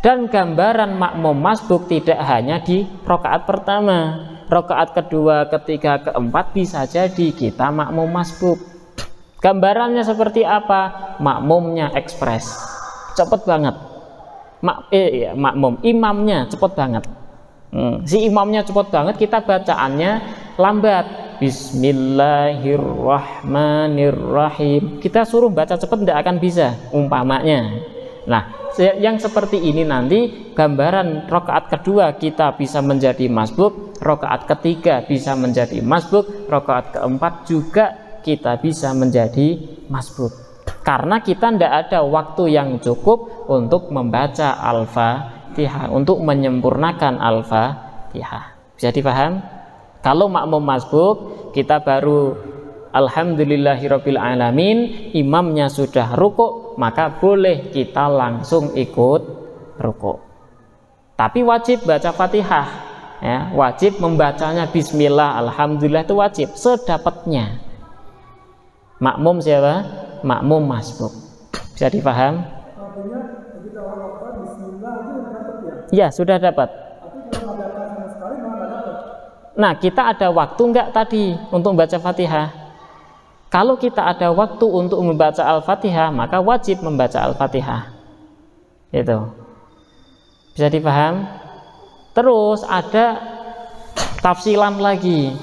Dan gambaran makmum masbuk tidak hanya di rokaat pertama, rokaat kedua, ketiga, keempat bisa jadi kita makmum masbuk. Gambarannya seperti apa? Makmumnya ekspres, cepet banget. Makmum, imamnya cepet banget. Si imamnya cepet banget, kita bacaannya lambat. Bismillahirrahmanirrahim. Kita suruh baca cepet tidak akan bisa, umpamanya. Nah, yang seperti ini nanti gambaran rokaat kedua kita bisa menjadi masbuk, rokaat ketiga bisa menjadi masbuk, rokaat keempat juga kita bisa menjadi masbuk. Karena kita tidak ada waktu yang cukup untuk membaca Al-Fatihah. Al-Fatihah, untuk menyempurnakan Al-Fatihah. Bisa dipaham? Kalau makmum masbuk, kita baru alhamdulillahirabbil alamin, imamnya sudah rukuk, maka boleh kita langsung ikut rukuk. Tapi wajib baca Fatihah, ya, wajib membacanya bismillah, alhamdulillah, itu wajib sedapatnya. Makmum siapa? Makmum masbuk. Bisa dipaham? Artinya begitu Allah Akbar, bismillah itu udah dapat ya? Ya, sudah dapat. Tapi kalau nggak dapat sama sekali malah nggak dapat. Nah, kita ada waktu enggak tadi untuk membaca Fatihah? Kalau kita ada waktu untuk membaca Al-Fatihah, maka wajib membaca Al-Fatihah. Itu. Bisa dipaham? Terus ada tafsilan lagi.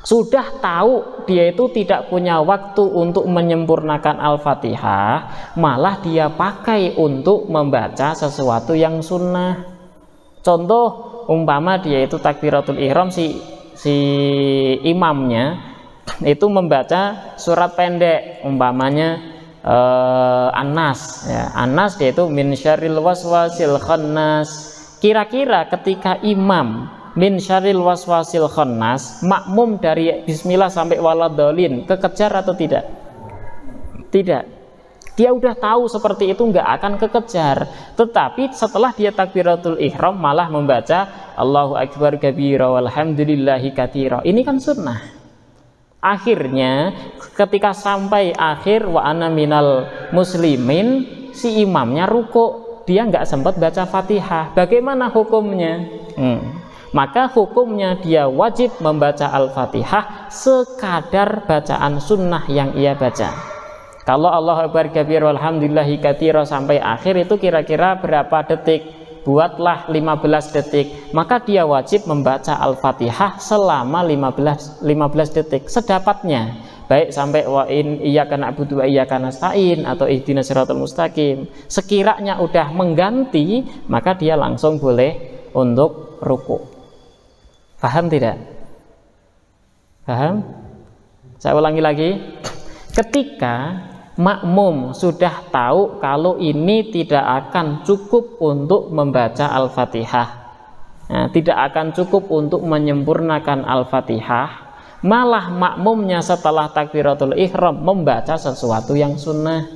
Sudah tahu dia itu tidak punya waktu untuk menyempurnakan Al-Fatihah, malah dia pakai untuk membaca sesuatu yang sunnah. Contoh, umpama dia itu takbiratul ihram, si imamnya itu membaca surat pendek, umpamanya An-Nas, ya. An-Nas dia itu min syarril waswasil khannas. Kira-kira ketika imam min syarril waswasil khannas, makmum dari bismillah sampai waladhdallin kekejar atau tidak? Tidak. Dia udah tahu seperti itu, nggak akan kekejar. Tetapi setelah dia takbiratul ihram malah membaca Allahu akbar kabira walhamdulillahi katsira. Ini kan sunnah. Akhirnya ketika sampai akhir wa ana minal muslimin, si imamnya rukuk, dia nggak sempat baca Fatihah. Bagaimana hukumnya? Maka hukumnya dia wajib membaca Al-Fatihah sekadar bacaan sunnah yang ia baca. Kalau Allahu akbar kabir walhamdulillahi katsira sampai akhir itu kira-kira berapa detik? Buatlah 15 detik. Maka dia wajib membaca Al-Fatihah selama 15 detik sedapatnya. Baik sampai wa in iyyaka na'budu wa iyyaka nasta'in atau ihdinas siratal mustaqim. Sekiranya udah mengganti, maka dia langsung boleh untuk ruku. Paham tidak? Paham? Saya ulangi lagi. Ketika makmum sudah tahu kalau ini tidak akan cukup untuk membaca Al-Fatihah, nah, tidak akan cukup untuk menyempurnakan Al-Fatihah, malah makmumnya setelah takbiratul ihram membaca sesuatu yang sunnah.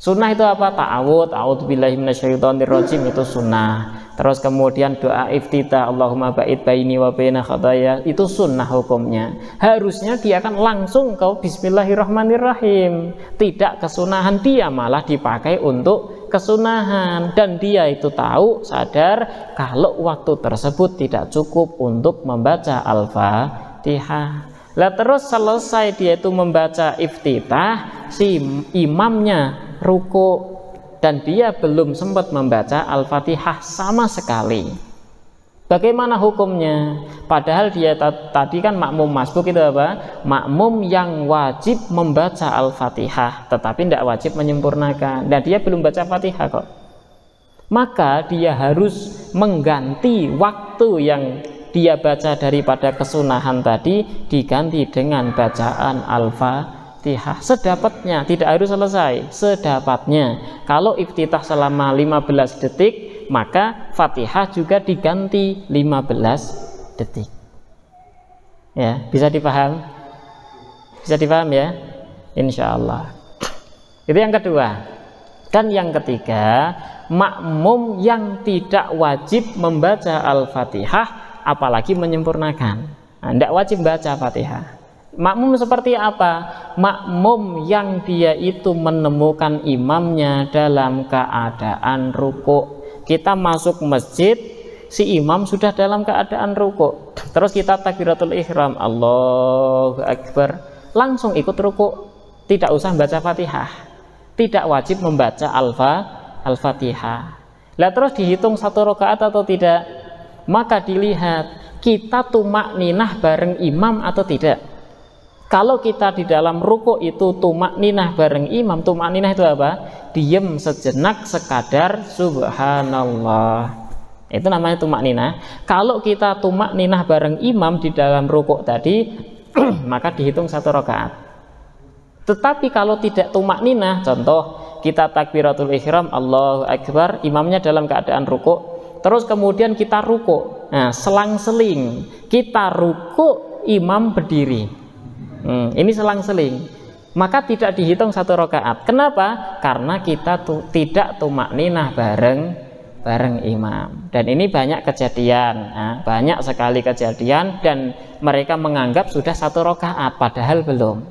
Sunnah itu apa? Ta'awud, a'udzubillahi minasyaitonirrajim, itu sunnah. Terus kemudian doa iftitah, Allahumma ba'id baini wa baina khataaya, itu sunnah hukumnya. Harusnya dia akan langsung ke bismillahirrahmanirrahim. Tidak kesunahan, dia malah dipakai untuk kesunahan. Dan dia itu tahu, sadar kalau waktu tersebut tidak cukup untuk membaca Al-Fatihah. Lah terus selesai dia itu membaca iftitah, si imamnya ruku dan dia belum sempat membaca Al-Fatihah sama sekali. Bagaimana hukumnya? Padahal dia tadi kan makmum masbuk itu apa? Makmum yang wajib membaca Al-Fatihah tetapi tidak wajib menyempurnakan. Dan dia belum baca Fatihah kok. Maka dia harus mengganti waktu yang dia baca daripada kesunahan tadi, diganti dengan bacaan Al-Fatihah sedapatnya, tidak harus selesai, sedapatnya. Kalau iftitah selama 15 detik, maka Fatihah juga diganti 15 detik. Ya, bisa dipaham? Bisa dipaham ya? Insya Allah. Itu yang kedua. Dan yang ketiga, makmum yang tidak wajib membaca Al-Fatihah apalagi menyempurnakan, nah, tidak wajib baca Fatihah. Makmum seperti apa? Makmum yang dia itu menemukan imamnya dalam keadaan ruku. Kita masuk masjid, si imam sudah dalam keadaan ruku. Terus kita takbiratul ihram, Allahu akbar, langsung ikut ruku, tidak usah baca Fatihah. Tidak wajib membaca Al-Fatihah. Lah terus dihitung 1 rakaat atau tidak? Maka dilihat kita tumak ninah bareng imam atau tidak. Kalau kita di dalam ruku itu tumak ninah bareng imam, tumak ninah itu apa? Diem sejenak sekadar subhanallah. Itu namanya tumak ninah. Kalau kita tumak ninah bareng imam di dalam ruku tadi, maka dihitung 1 rakaat. Tetapi kalau tidak tumak ninah, contoh kita takbiratul ihram Allahu akbar, imamnya dalam keadaan ruku, terus kemudian kita ruku. Nah, selang-seling kita ruku, imam berdiri. Ini selang-seling. Maka tidak dihitung 1 rakaat. Kenapa? Karena kita tidak tumakninah bareng imam. Dan ini banyak kejadian, banyak sekali kejadian, dan mereka menganggap sudah 1 rakaat padahal belum,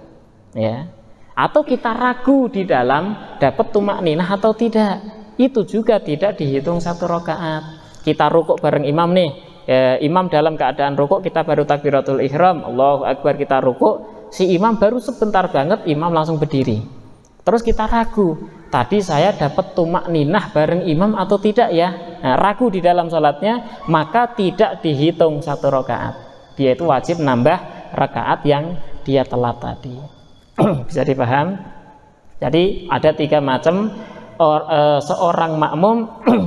ya. Atau kita ragu di dalam dapat tumakninah atau tidak, itu juga tidak dihitung 1 rakaat. Kita rukuk bareng imam nih, imam dalam keadaan rukuk, kita baru takbiratul ihram, Allahu akbar, kita rukuk, si imam baru sebentar banget imam langsung berdiri. Terus kita ragu, tadi saya dapat tumakninah bareng imam atau tidak ya? Nah, ragu di dalam sholatnya, maka tidak dihitung 1 rakaat. Dia itu wajib nambah rakaat yang dia telat tadi. Bisa dipaham? Jadi ada 3 macam seorang makmum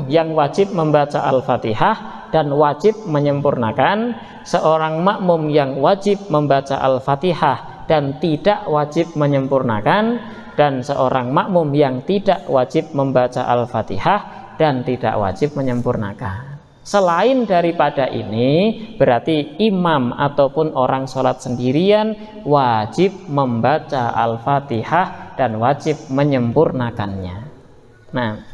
yang wajib membaca Al-Fatihah dan wajib menyempurnakan, seorang makmum yang wajib membaca Al-Fatihah dan tidak wajib menyempurnakan, dan seorang makmum yang tidak wajib membaca Al-Fatihah dan tidak wajib menyempurnakan. Selain daripada ini, berarti imam ataupun orang sholat sendirian wajib membaca Al-Fatihah dan wajib menyempurnakannya. Nah,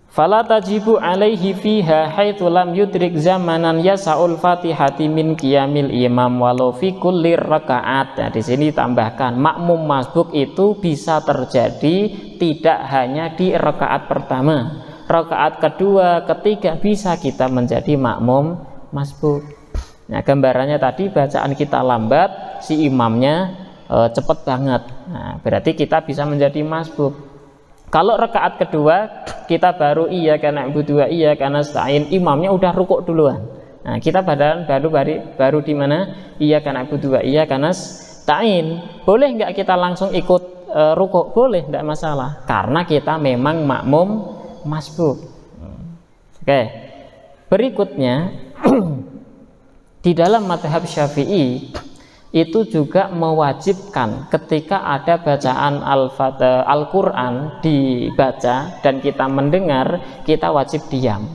fala tajibu alaihi fiha haitsu lam yudrik zamanan yasa'ul fatihati min qiyamil imam walau fi kulli rakaat. Nah, di sini tambahkan makmum masbuk itu bisa terjadi tidak hanya di rakaat pertama, rakaat kedua, ketiga bisa kita menjadi makmum masbuk. Nah, gambarannya tadi bacaan kita lambat, si imamnya cepat banget. Nah, berarti kita bisa menjadi masbuk. Kalau rakaat kedua kita baru iya karena na'budu wa iya karena nasta'in, imamnya udah rukuk duluan. Nah, kita baru di mana? Iya karena na'budu wa iya karena nasta'in. Boleh nggak kita langsung ikut rukuk? Boleh, nggak masalah. Karena kita memang makmum masbuk. Oke. Berikutnya di dalam mazhab Syafi'i itu juga mewajibkan ketika ada bacaan Al-Quran dibaca dan kita mendengar, kita wajib diam.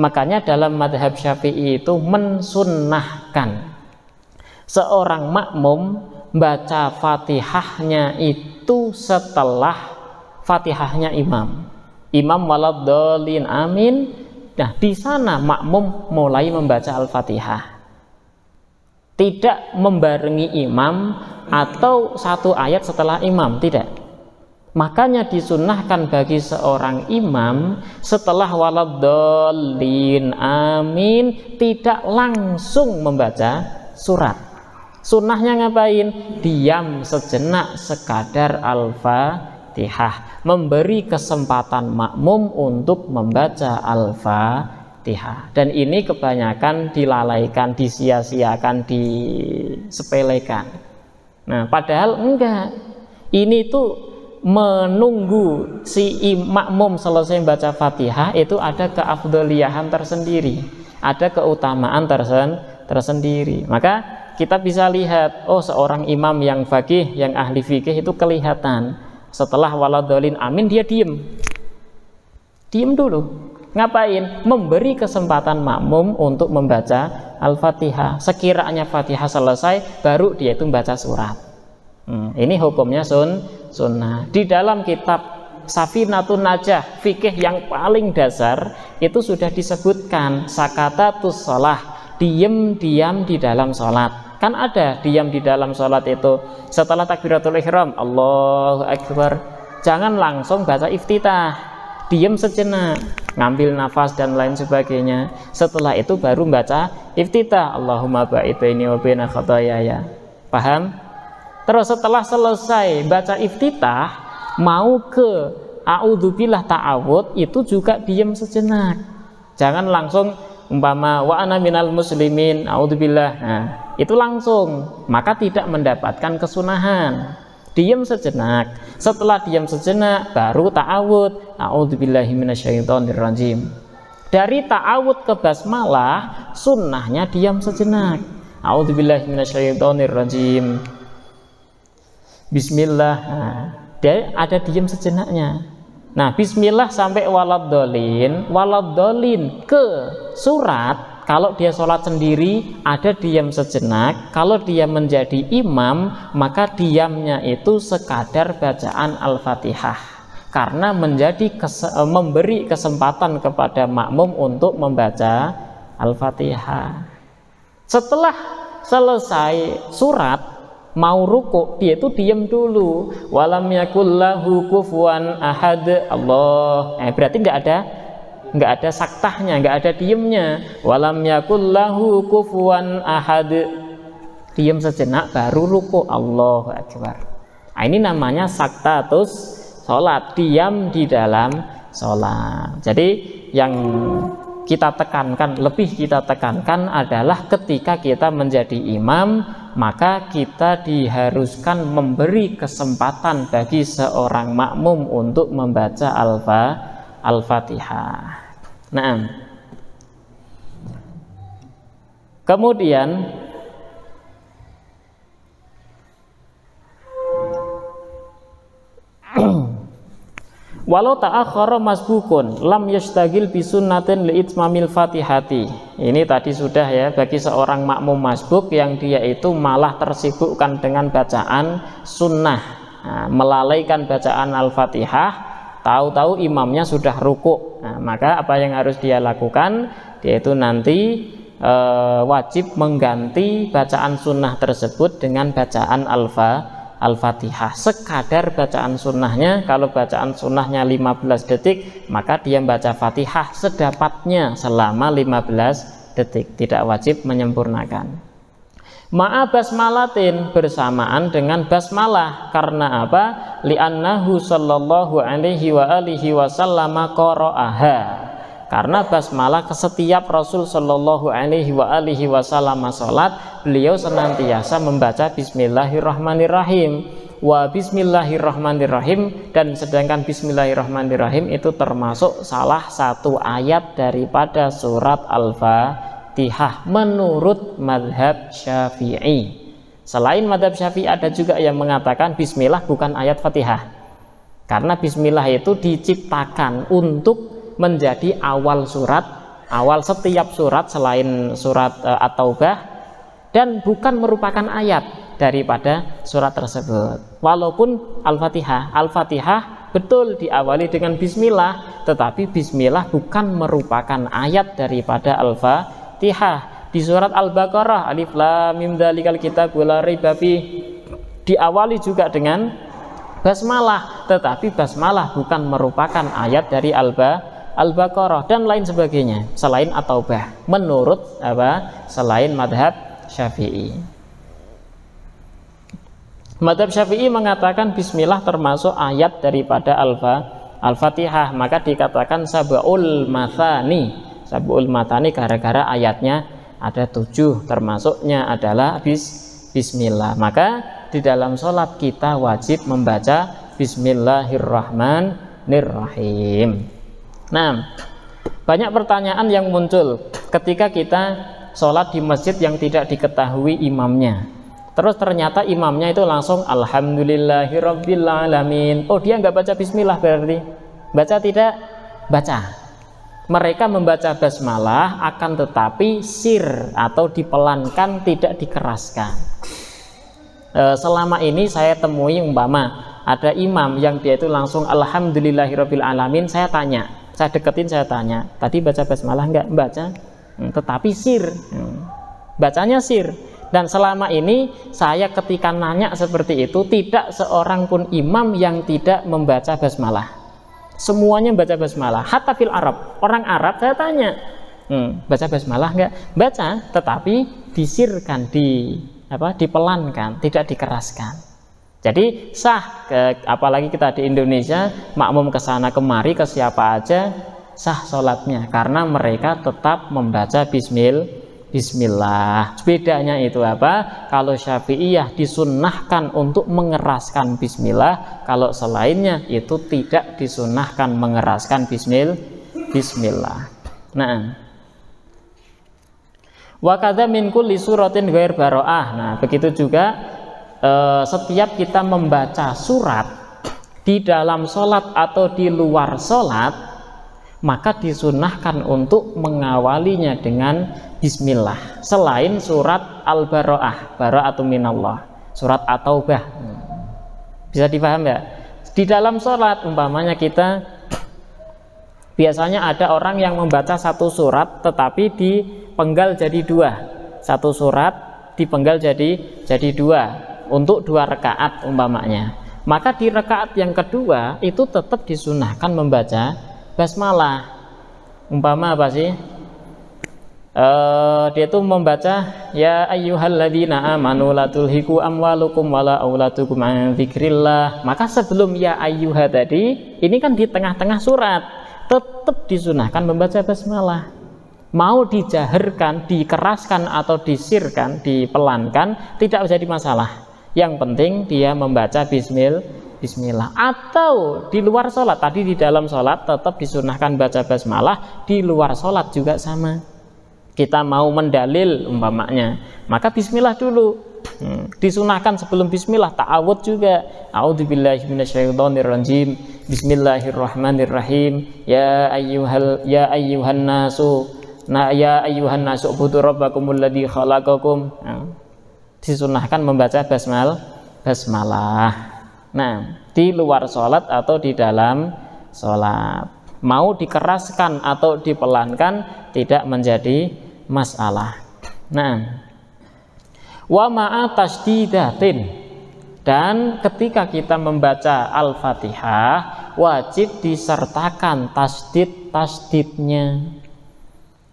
Makanya dalam mazhab Syafi'i itu mensunnahkan seorang makmum baca Fatihahnya itu setelah Fatihahnya imam. Imam waladhdallin amin. Nah, di sana makmum mulai membaca Al-Fatihah. Tidak membarengi imam atau 1 ayat setelah imam, tidak. Makanya disunnahkan bagi seorang imam setelah waladhdallin amin tidak langsung membaca surat. Sunnahnya ngapain? Diam sejenak sekadar Al-Fatihah, memberi kesempatan makmum untuk membaca Al-Fatihah. Dan ini kebanyakan dilalaikan, disia-siakan, disepelekan. Nah, padahal enggak. Ini tuh menunggu si makmum selesai baca Fatihah itu ada keafdoliyahan tersendiri, ada keutamaan tersendiri. Maka kita bisa lihat, oh seorang imam yang faqih, yang ahli fikih itu kelihatan setelah waladhdallin amin dia diem dulu. Ngapain? Memberi kesempatan makmum untuk membaca Al-Fatihah. Sekiranya Fatihah selesai, baru dia itu membaca surat. Ini hukumnya sunnah. Di dalam kitab Safinatun Najah, fikih yang paling dasar, itu sudah disebutkan sakatatus shalah, diam-diam di dalam sholat. Kan ada diam di dalam sholat itu setelah takbiratul ihram, Allahu akbar, jangan langsung baca iftitah, diam sejenak, ngambil nafas dan lain sebagainya. Setelah itu baru baca iftitah, Allahumma ba'id baini wa baina khotoyaya. Paham? Terus setelah selesai baca iftitah, mau ke a'udzubillah ta'awud, itu juga diam sejenak. Jangan langsung umpama wa ana minal muslimin a'udzubillah. Nah, itu langsung, maka tidak mendapatkan kesunahan. Diam sejenak. Setelah diam sejenak baru ta'awud, a'udzubillahi minasyaitonirrajim. Dari ta'awud ke basmalah sunnahnya diam sejenak. A'udzubillahi minasyaitonirrajim. Bismillah. Nah, dia ada diam sejenaknya. Nah, bismillah sampai waladhdallin ke surat, kalau dia sholat sendiri ada diam sejenak. Kalau dia menjadi imam, maka diamnya itu sekadar bacaan Al-Fatihah, karena memberi kesempatan kepada makmum untuk membaca Al-Fatihah. Setelah selesai surat, mau ruku, dia itu diam dulu. Walam yakullahu kufuwan ahad. Allah. Berarti nggak ada saktahnya, nggak ada diamnya. Walam yakullahu kufuwan ahad. Diam sejenak baru ruku. Allahu akbar. Nah, ini namanya saktatus sholat, diam di dalam sholat. Jadi yang lebih kita tekankan adalah ketika kita menjadi imam, maka kita diharuskan memberi kesempatan bagi seorang makmum untuk membaca Al-Fatihah. Nah, kemudian walau ta'akhkhara masbukun lam yashtagil bisunnatin li'itmamil fatihati. Ini tadi sudah ya, bagi seorang makmum masbuk yang dia itu malah tersibukkan dengan bacaan sunnah, melalaikan bacaan Al-Fatihah, tahu-tahu imamnya sudah ruku. Maka apa yang harus dia lakukan? Dia itu nanti wajib mengganti bacaan sunnah tersebut dengan bacaan Al-Fatihah. Sekadar bacaan sunnahnya, kalau bacaan sunnahnya 15 detik, maka dia baca Fatihah sedapatnya selama 15 detik, tidak wajib menyempurnakan. Ma'a basmalatin, bersamaan dengan basmalah. Karena apa? Li'annahu sallallahu alaihi wa alihi wasallama qara'aha. Karena basmalah setiap Rasul Shallallahu Alaihi Wasallam sholat, beliau senantiasa membaca Bismillahirrahmanirrahim. Wa Bismillahirrahmanirrahim, dan sedangkan Bismillahirrahmanirrahim itu termasuk salah satu ayat daripada surat Al-Fatihah menurut madhab Syafi'i. Selain madhab Syafi'i ada juga yang mengatakan Bismillah bukan ayat Fatihah, karena Bismillah itu diciptakan untuk menjadi awal setiap surat selain surat At-Taubah, dan bukan merupakan ayat daripada surat tersebut. Walaupun Al-Fatihah betul diawali dengan Bismillah, tetapi Bismillah bukan merupakan ayat daripada Al-Fatihah. Di surat Al-Baqarah, Alif Lam Mim Dzalikal Kitab la Raiba Fihi, diawali juga dengan basmalah, tetapi basmalah bukan merupakan ayat dari Al-Baqarah dan lain sebagainya selain At-Taubah menurut selain madhab Syafi'i. Madhab Syafi'i mengatakan Bismillah termasuk ayat daripada Al-Fatihah, maka dikatakan sab'ul mathani gara-gara ayatnya ada 7, termasuknya adalah Bismillah. Maka di dalam sholat kita wajib membaca Bismillahirrahmanirrahim. Nah, banyak pertanyaan yang muncul ketika kita sholat di masjid yang tidak diketahui imamnya. Terus ternyata imamnya itu langsung Alhamdulillahirabbil alamin. Oh, dia nggak baca Bismillah berarti? Baca tidak? Baca. Mereka membaca basmalah, akan tetapi sir atau dipelankan, tidak dikeraskan. Selama ini saya temui umpama ada imam yang dia itu langsung Alhamdulillahirabbil alamin, saya deketin, saya tanya, tadi baca basmalah enggak? Baca, tetapi sir, bacanya sir. Dan selama ini saya ketika nanya seperti itu, tidak seorang pun imam yang tidak membaca basmalah. Semuanya baca basmalah. Hatta fil Arab, orang Arab saya tanya, baca basmalah enggak? Baca, tetapi disirkan, dipelankan, tidak dikeraskan. Jadi sah, apalagi kita di Indonesia, makmum kesana kemari ke siapa aja sah sholatnya, karena mereka tetap membaca Bismillah. Bedanya itu apa? Kalau Syafi'iyah disunnahkan untuk mengeraskan Bismillah, kalau selainnya itu tidak disunnahkan mengeraskan Bismillah. Nah, wa kadza min kulli suratin ghair baro'ah. Nah, begitu juga setiap kita membaca surat di dalam sholat atau di luar sholat, maka disunahkan untuk mengawalinya dengan bismillah selain surat Al-Bara'ah, bara'atu minallah, surat At-Taubah. Bisa dipaham ya? Di dalam sholat umpamanya kita biasanya ada orang yang membaca satu surat tetapi dipenggal jadi dua, satu surat dipenggal jadi dua untuk 2 rakaat umpamanya. Maka di rakaat yang kedua itu tetap disunahkan membaca basmalah. Umpama apa sih? Dia itu membaca ya ayyuhalladzina amanu la tulhiku amwalukum wala auladukum an dzikrillah. Maka sebelum ya ayyuha tadi, ini kan di tengah-tengah surat, tetap disunahkan membaca basmalah. Mau dijaharkan, dikeraskan atau disirkan, dipelankan, tidak jadi masalah. Yang penting dia membaca bismillah. Atau di luar sholat, tadi di dalam sholat tetap disunahkan baca basmalah, di luar sholat juga sama. Kita mau mendalil umpamanya, maka bismillah dulu. Disunahkan sebelum bismillah ta'awudz juga. A'udzubillahi minasyaitonirrajim. Bismillahirrahmanirrahim. Ya ayyuhan nasu. Ya ayyuhan nasu ubudu rabbakumul ladzi khalaqakum. Disunahkan membaca basmalah. Nah, di luar sholat atau di dalam sholat, mau dikeraskan atau dipelankan tidak menjadi masalah. Nah, wa ma'a tasdidatin, dan ketika kita membaca Al-Fatihah wajib disertakan tasdidnya.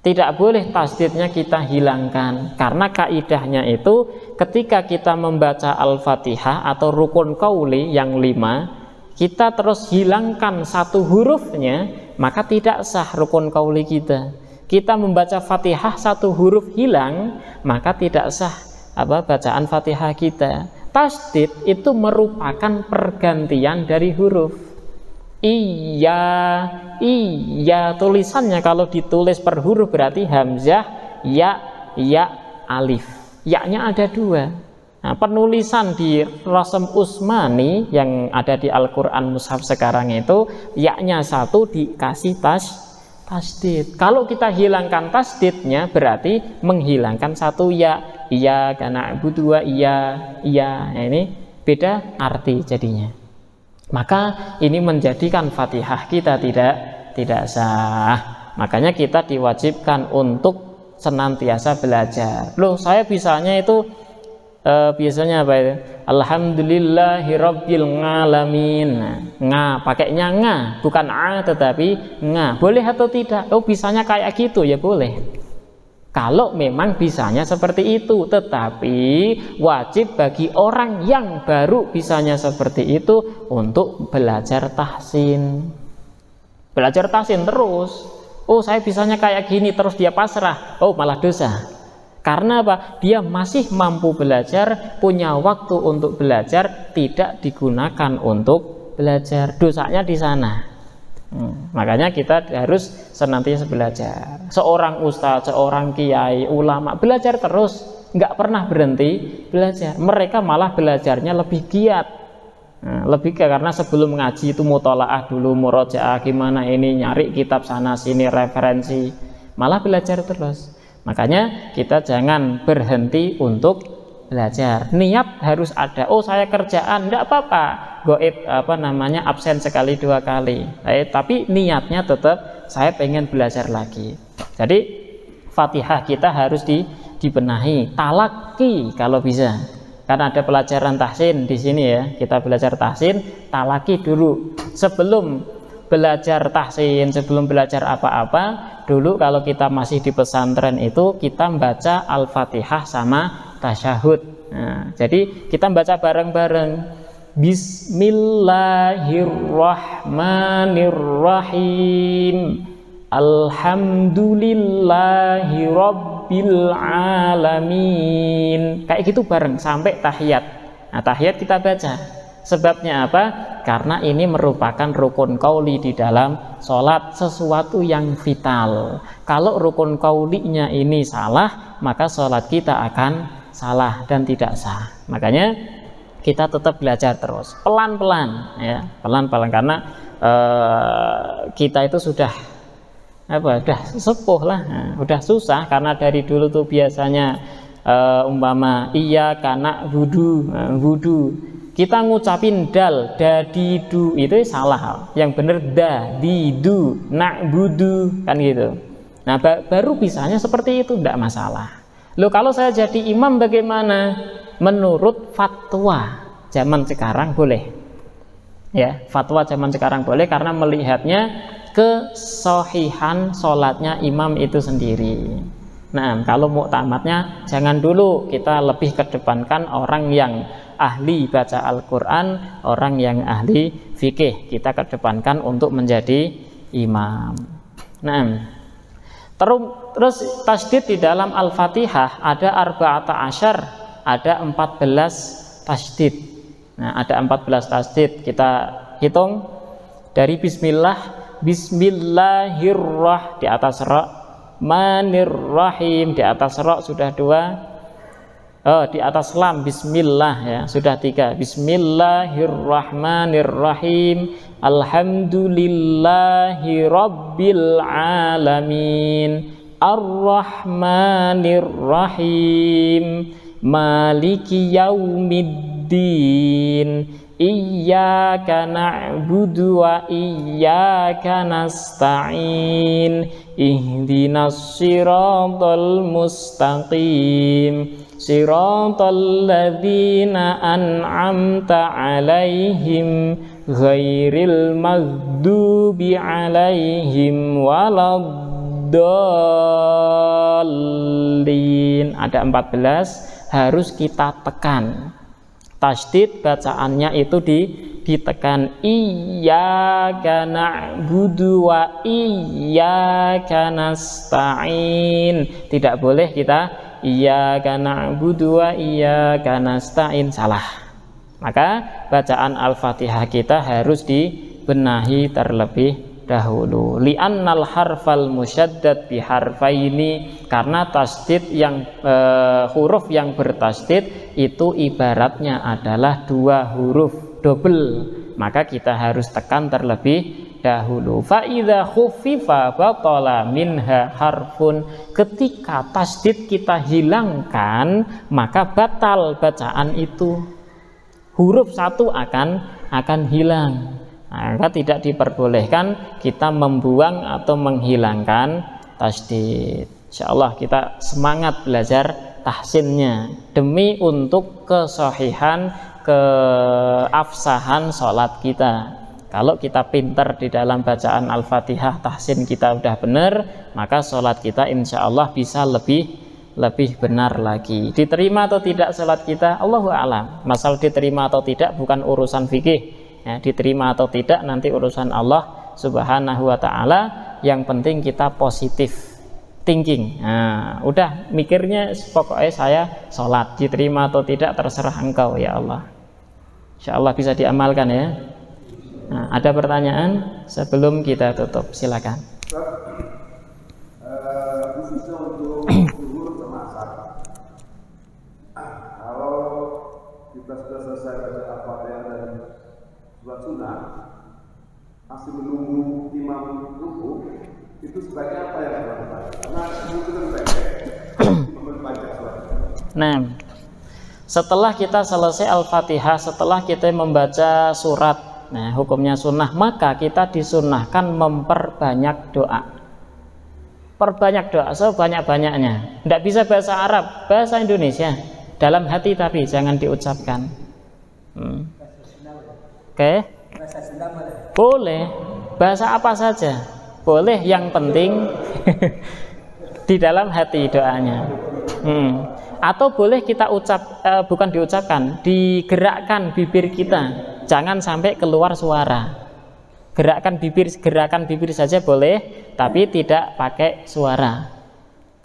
Tidak boleh tasdidnya kita hilangkan, karena kaidahnya itu ketika kita membaca Al-Fatihah atau rukun qauli yang 5, kita terus hilangkan satu hurufnya, maka tidak sah rukun qauli kita. Kita membaca Fatihah satu huruf hilang, maka tidak sah bacaan Fatihah kita. Tasdid itu merupakan pergantian dari huruf. Iya, tulisannya kalau ditulis per huruf berarti hamzah, ya, alif. Ya-nya ada 2. Nah, penulisan di Rasm Utsmani yang ada di Al-Quran Mushaf sekarang itu, ya-nya 1 dikasih tasdid. Kalau kita hilangkan tasdidnya berarti menghilangkan 1 ya. Iya, karena na'budu wa iya. Nah, ini beda arti jadinya. Maka ini menjadikan Fatihah kita tidak sah. Makanya kita diwajibkan untuk senantiasa belajar. Loh, saya bisanya itu biasanya apa itu? Alhamdulillahirabbil alamin. Pakainya nga, bukan a tetapi nga. Boleh atau tidak? Oh, bisanya kayak gitu ya boleh. Kalau memang bisanya seperti itu, tetapi wajib bagi orang yang baru bisanya seperti itu untuk belajar tahsin. Belajar tahsin terus. Oh, saya bisanya kayak gini, terus dia pasrah. Oh, malah dosa. Karena apa? Dia masih mampu belajar, punya waktu untuk belajar, tidak digunakan untuk belajar. Dosanya di sana. Makanya kita harus senantiasa belajar. Seorang ustadz, seorang kiai, ulama belajar terus, nggak pernah berhenti belajar. Mereka malah belajarnya lebih giat, karena sebelum ngaji itu mutolaah dulu, murojaah gimana ini, nyari kitab sana sini, referensi, malah belajar terus. Makanya kita jangan berhenti untuk belajar. Niat harus ada. Oh, saya kerjaan, enggak apa-apa, goib absen sekali 2 kali. Tapi niatnya tetap saya pengen belajar lagi. Jadi Fatihah kita harus dibenahi, talaki kalau bisa. Karena ada pelajaran tahsin di sini ya. Kita belajar tahsin, talaki dulu. Sebelum belajar tahsin, sebelum belajar apa-apa, dulu kalau kita masih di pesantren itu kita membaca Al-Fatihah sama tasyahud. Nah, jadi kita baca bareng-bareng. Bismillahirrahmanirrahim. Alhamdulillahi rabbil alamin. Kayak gitu bareng sampai tahiyat. Nah, tahiyat kita baca. Sebabnya apa? Karena ini merupakan rukun qauli di dalam sholat, sesuatu yang vital. Kalau rukun qaulinya ini salah, maka sholat kita akan salah dan tidak sah. Makanya kita tetap belajar terus, pelan-pelan ya, pelan-pelan, karena kita itu sudah sepuh lah, udah susah, karena dari dulu tuh biasanya umpama iya karena wudu, kita ngucapin dal, dadidu, itu salah. Yang bener dadidu, na'budu, kan gitu. Nah baru bisanya seperti itu, tidak masalah. Loh, kalau saya jadi imam bagaimana? Menurut fatwa zaman sekarang boleh ya, fatwa zaman sekarang boleh, karena melihatnya kesohihan sholatnya imam itu sendiri. Nah, kalau muktamadnya jangan dulu, kita lebih kedepankan orang yang ahli baca Al-Quran, orang yang ahli fikih, kita kedepankan untuk menjadi imam. Nah, terus tasdid di dalam Al-Fatihah ada arba'ata asyar, ada 14 tasdid. Nah, ada 14 tasdid. Kita hitung dari Bismillahirrahmanirrahim di atas ra, Manirrahim di atas ra sudah 2. Di atas lam Bismillah ya sudah 3. Bismillahirrahmanirrahim. Alhamdulillahi rabbil alamin. Ar-Rahmanir-Rahim. Maliki yaumiddin. Iyyaka na'budu wa iyyaka nasta'in. Ihdinas siratal mustaqim. Siratal ladzina an'amta 'alaihim ghairil maghdubi 'alaihim waladdallin. Ada 14 harus kita tekan. Tasdid bacaannya itu ditekan. Iyyaka na'budu wa iyyaka nasta'in. Tidak boleh kita iyyaka na'budu wa iyyaka nasta'in, salah. Maka bacaan Al-Fatihah kita harus dibenahi terlebih dahulu. Li'annal harfal musyaddad biharfaini, karena tasdid yang huruf yang bertasdid itu ibaratnya adalah 2 huruf double, maka kita harus tekan terlebih dahulu. Fa idza khuffifa batala minha harfun, ketika tasdid kita hilangkan maka batal bacaan itu, huruf 1 akan hilang. Maka tidak diperbolehkan kita membuang atau menghilangkan tasdid. Insyaallah kita semangat belajar tahsinnya demi untuk kesahihan, keafsahan sholat kita. Kalau kita pintar di dalam bacaan Al-Fatihah, tahsin kita udah benar, maka sholat kita insya Allah bisa lebih benar lagi. Diterima atau tidak sholat kita, Allahu a'lam. Masalah diterima atau tidak bukan urusan fikih. Ya, diterima atau tidak nanti urusan Allah Subhanahu wa ta'ala. Yang penting kita positif thinking. Nah, udah mikirnya pokoknya saya sholat, diterima atau tidak terserah engkau ya Allah. Insya Allah bisa diamalkan ya. Nah, ada pertanyaan sebelum kita tutup, silakan. Khususnya untuk zuhur sama asar. Kalau kita sudah selesai baca Al-Fatihah dan sholat sunnah, masih menunggu imam rukuk, itu sebaiknya apa yang kita lakukan? Karena itu kan pendek, membaca sholat. Nah, setelah kita selesai Al-Fatihah, setelah kita membaca surat, nah hukumnya sunnah, maka kita disunnahkan memperbanyak doa. Perbanyak doa sebanyak-banyaknya. Tidak bisa bahasa Arab, bahasa Indonesia, dalam hati tapi jangan diucapkan. Oke? Boleh, bahasa apa saja boleh, yang penting di dalam hati doanya. Atau boleh kita bukan diucapkan, digerakkan bibir kita, jangan sampai keluar suara. Gerakan bibir saja boleh, tapi tidak pakai suara.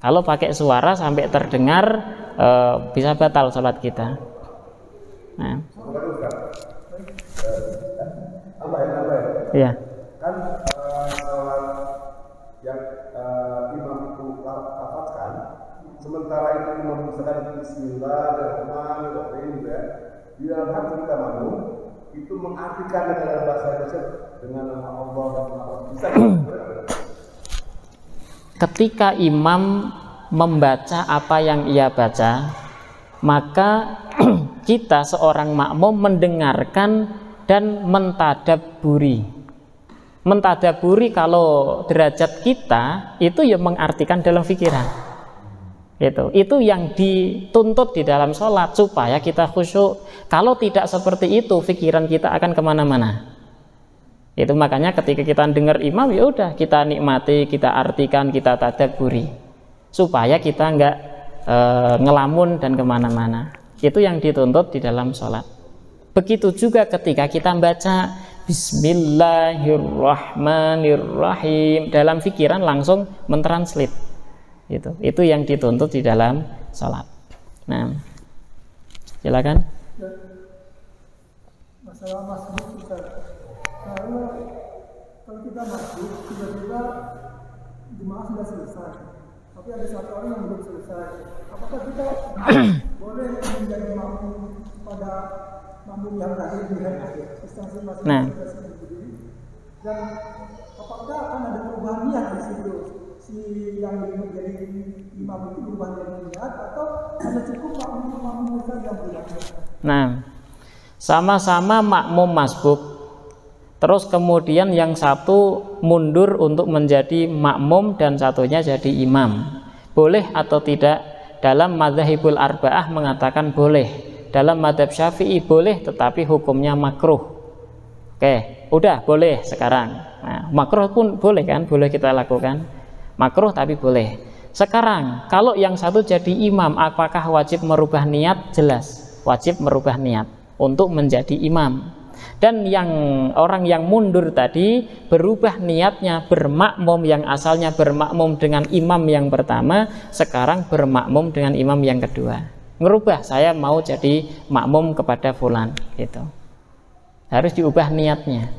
Kalau pakai suara sampai terdengar bisa batal sholat kita. Nah. Iya. Kan sholat yang imam itu lafazkan, sementara itu imam misalkan Bismillahirrahmanirrahim ya, di dalam hati kita makmum itu mengartikan dengan bahasa Indonesia dengan nama Allah dan Allah bisa. Ketika imam membaca apa yang ia baca, maka kita seorang makmum mendengarkan dan mentadabburi. Mentadabburi kalau derajat kita itu ya mengartikan dalam pikiran. Itu yang dituntut di dalam sholat supaya kita khusyuk. Kalau tidak seperti itu, pikiran kita akan kemana-mana. Itu makanya ketika kita dengar imam, ya udah kita nikmati, kita artikan, kita tadabburi, supaya kita nggak ngelamun dan kemana-mana. Itu yang dituntut di dalam sholat. Begitu juga ketika kita baca Bismillahirrahmanirrahim, dalam pikiran langsung mentranslate. Itu yang dituntut di dalam sholat. Nah, silakan. Masalah masjid kita, kalau kita masjid tiba-tiba jemaah sudah selesai, tapi ada satu orang yang belum selesai. Apakah kita boleh menjadi makmum pada makmum yang terakhir di akhir? Nah, dan apakah akan ada perubahan niat di situ? Si yang menjadi imam itu berubah niat atau hanya cukup makmum saja yang berubah niat? Nah, sama-sama makmum masbuk, terus kemudian yang satu mundur untuk menjadi makmum dan satunya jadi imam. Boleh atau tidak? Dalam madzhabul arba'ah mengatakan boleh. Dalam madzhab Syafi'i boleh, tetapi hukumnya makruh. Oke, udah boleh sekarang. Nah, makruh pun boleh kan? Boleh kita lakukan. Makruh tapi boleh. Sekarang kalau yang satu jadi imam, apakah wajib merubah niat? Jelas wajib merubah niat untuk menjadi imam. Dan yang orang yang mundur tadi berubah niatnya bermakmum, yang asalnya bermakmum dengan imam yang pertama, sekarang bermakmum dengan imam yang kedua. Ngerubah, saya mau jadi makmum kepada fulan, gitu. Harus diubah niatnya.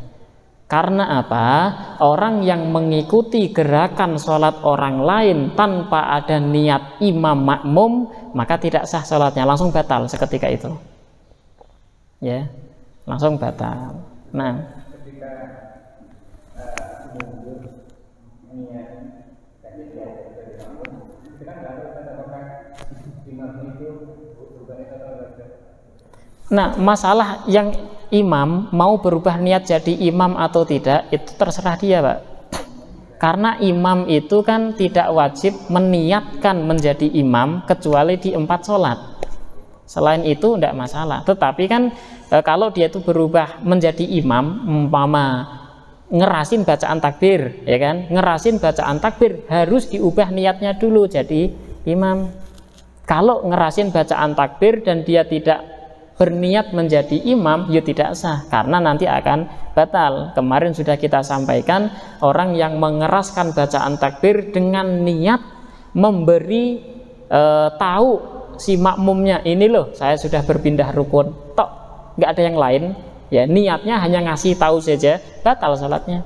Karena apa? Orang yang mengikuti gerakan sholat orang lain tanpa ada niat imam makmum, maka tidak sah sholatnya, langsung batal seketika itu. Ya, langsung batal. Nah, ketika mundur niat tadi dia dari makmum, kita kan nggak tahu apakah imam itu berubah atau tidak. nah, masalah yang imam mau berubah niat jadi imam atau tidak itu terserah dia, Pak. Karena imam itu kan tidak wajib meniatkan menjadi imam kecuali di 4 sholat. Selain itu tidak masalah. Tetapi kan kalau dia itu berubah menjadi imam, umpama ngerasin bacaan takbir, ya kan? Ngerasin bacaan takbir harus diubah niatnya dulu jadi imam. Kalau ngerasin bacaan takbir dan dia tidak berniat menjadi imam, ya tidak sah, karena nanti akan batal. Kemarin sudah kita sampaikan, orang yang mengeraskan bacaan takbir dengan niat memberi tahu si makmumnya, ini loh saya sudah berpindah rukun, tok, nggak ada yang lain, ya niatnya hanya ngasih tahu saja, batal salatnya.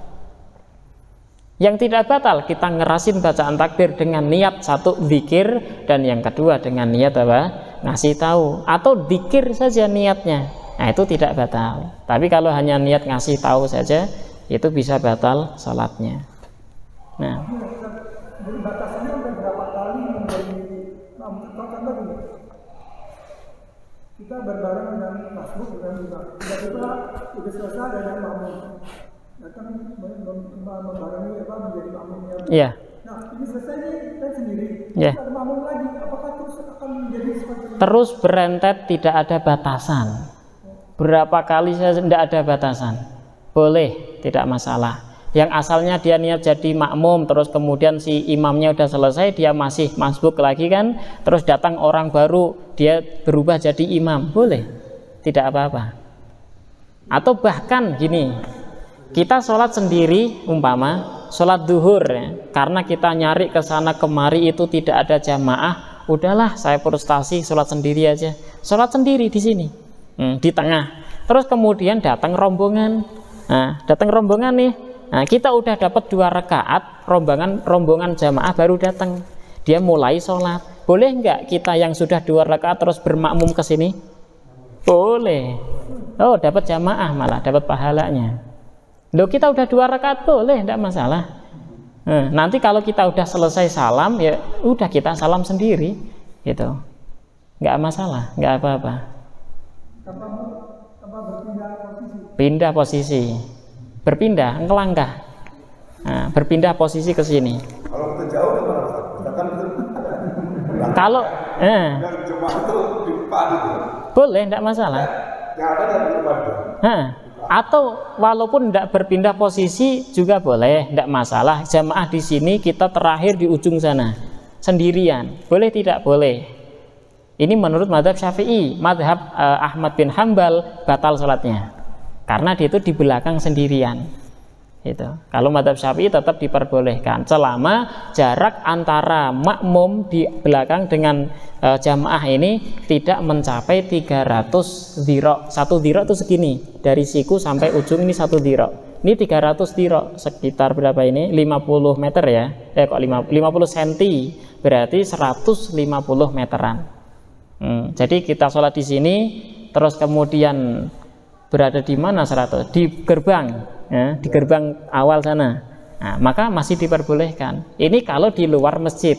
Yang tidak batal, kita ngerasin bacaan takbir dengan niat satu zikir, dan yang kedua dengan niat apa? Ngasih tahu, atau zikir saja niatnya. Nah, itu tidak batal. Tapi kalau hanya niat ngasih tahu saja, itu bisa batal salatnya. Nah, jadi batasannya udah berapa kali menjadi contoh gini, kita berbareng dengan masbuk dengan imam, tiba-tiba udah selesai ada makmum datang membarengi menjadi makmumnya. iya. Nah, ini selesai nih kan sendiri. Yeah. Ada makmum lagi, apakah terus akan menjadi seperti ini? Terus berentet, tidak ada batasan. Berapa kali saya tidak ada batasan. Boleh, tidak masalah. Yang asalnya dia niat jadi makmum, terus kemudian si imamnya udah selesai, dia masih masbuk lagi kan, terus datang orang baru, dia berubah jadi imam, boleh, tidak apa-apa. Atau bahkan gini, kita sholat sendiri, umpama sholat duhur, ya, karena kita nyari ke sana kemari itu tidak ada jamaah, udahlah saya frustasi sholat sendiri aja, sholat sendiri di sini, di tengah. Terus kemudian datang rombongan, nah datang rombongan nih. Nah, kita udah dapat 2 rakaat, rombongan jamaah baru datang. Dia mulai sholat. Boleh nggak kita yang sudah 2 rakaat terus bermakmum ke sini? Boleh. Oh, dapat jamaah malah, dapat pahalanya. Loh, kita udah 2 rakaat boleh, tidak masalah. Nanti kalau kita udah selesai salam, ya udah kita salam sendiri, gitu. Nggak masalah, nggak apa-apa. Pindah posisi, berpindah, ngelangkah. Nah, berpindah posisi ke sini. Kalau kita jauh gimana? Kalau jemaah itu di depan itu. boleh, tidak masalah. Yang ada di depan itu. Atau walaupun tidak berpindah posisi juga boleh, tidak masalah. Jamaah di sini, kita terakhir di ujung sana sendirian. Boleh tidak? Boleh. Ini menurut mazhab Syafi'i. Mazhab Ahmad bin Hambal batal sholatnya karena dia itu di belakang sendirian. Itu. Kalau mazhab Syafi'i tetap diperbolehkan selama jarak antara makmum di belakang dengan jamaah ini tidak mencapai 300 dhira'. 1 dhira' itu segini, dari siku sampai ujung ini 1 dhira'. Ini 300 dhira', sekitar berapa ini? 50 meter ya. Kok 50 cm, berarti 150 meteran. Jadi kita sholat di sini, terus kemudian berada di mana 100? Di gerbang, ya, di gerbang awal sana. Nah, maka masih diperbolehkan. Ini kalau di luar masjid.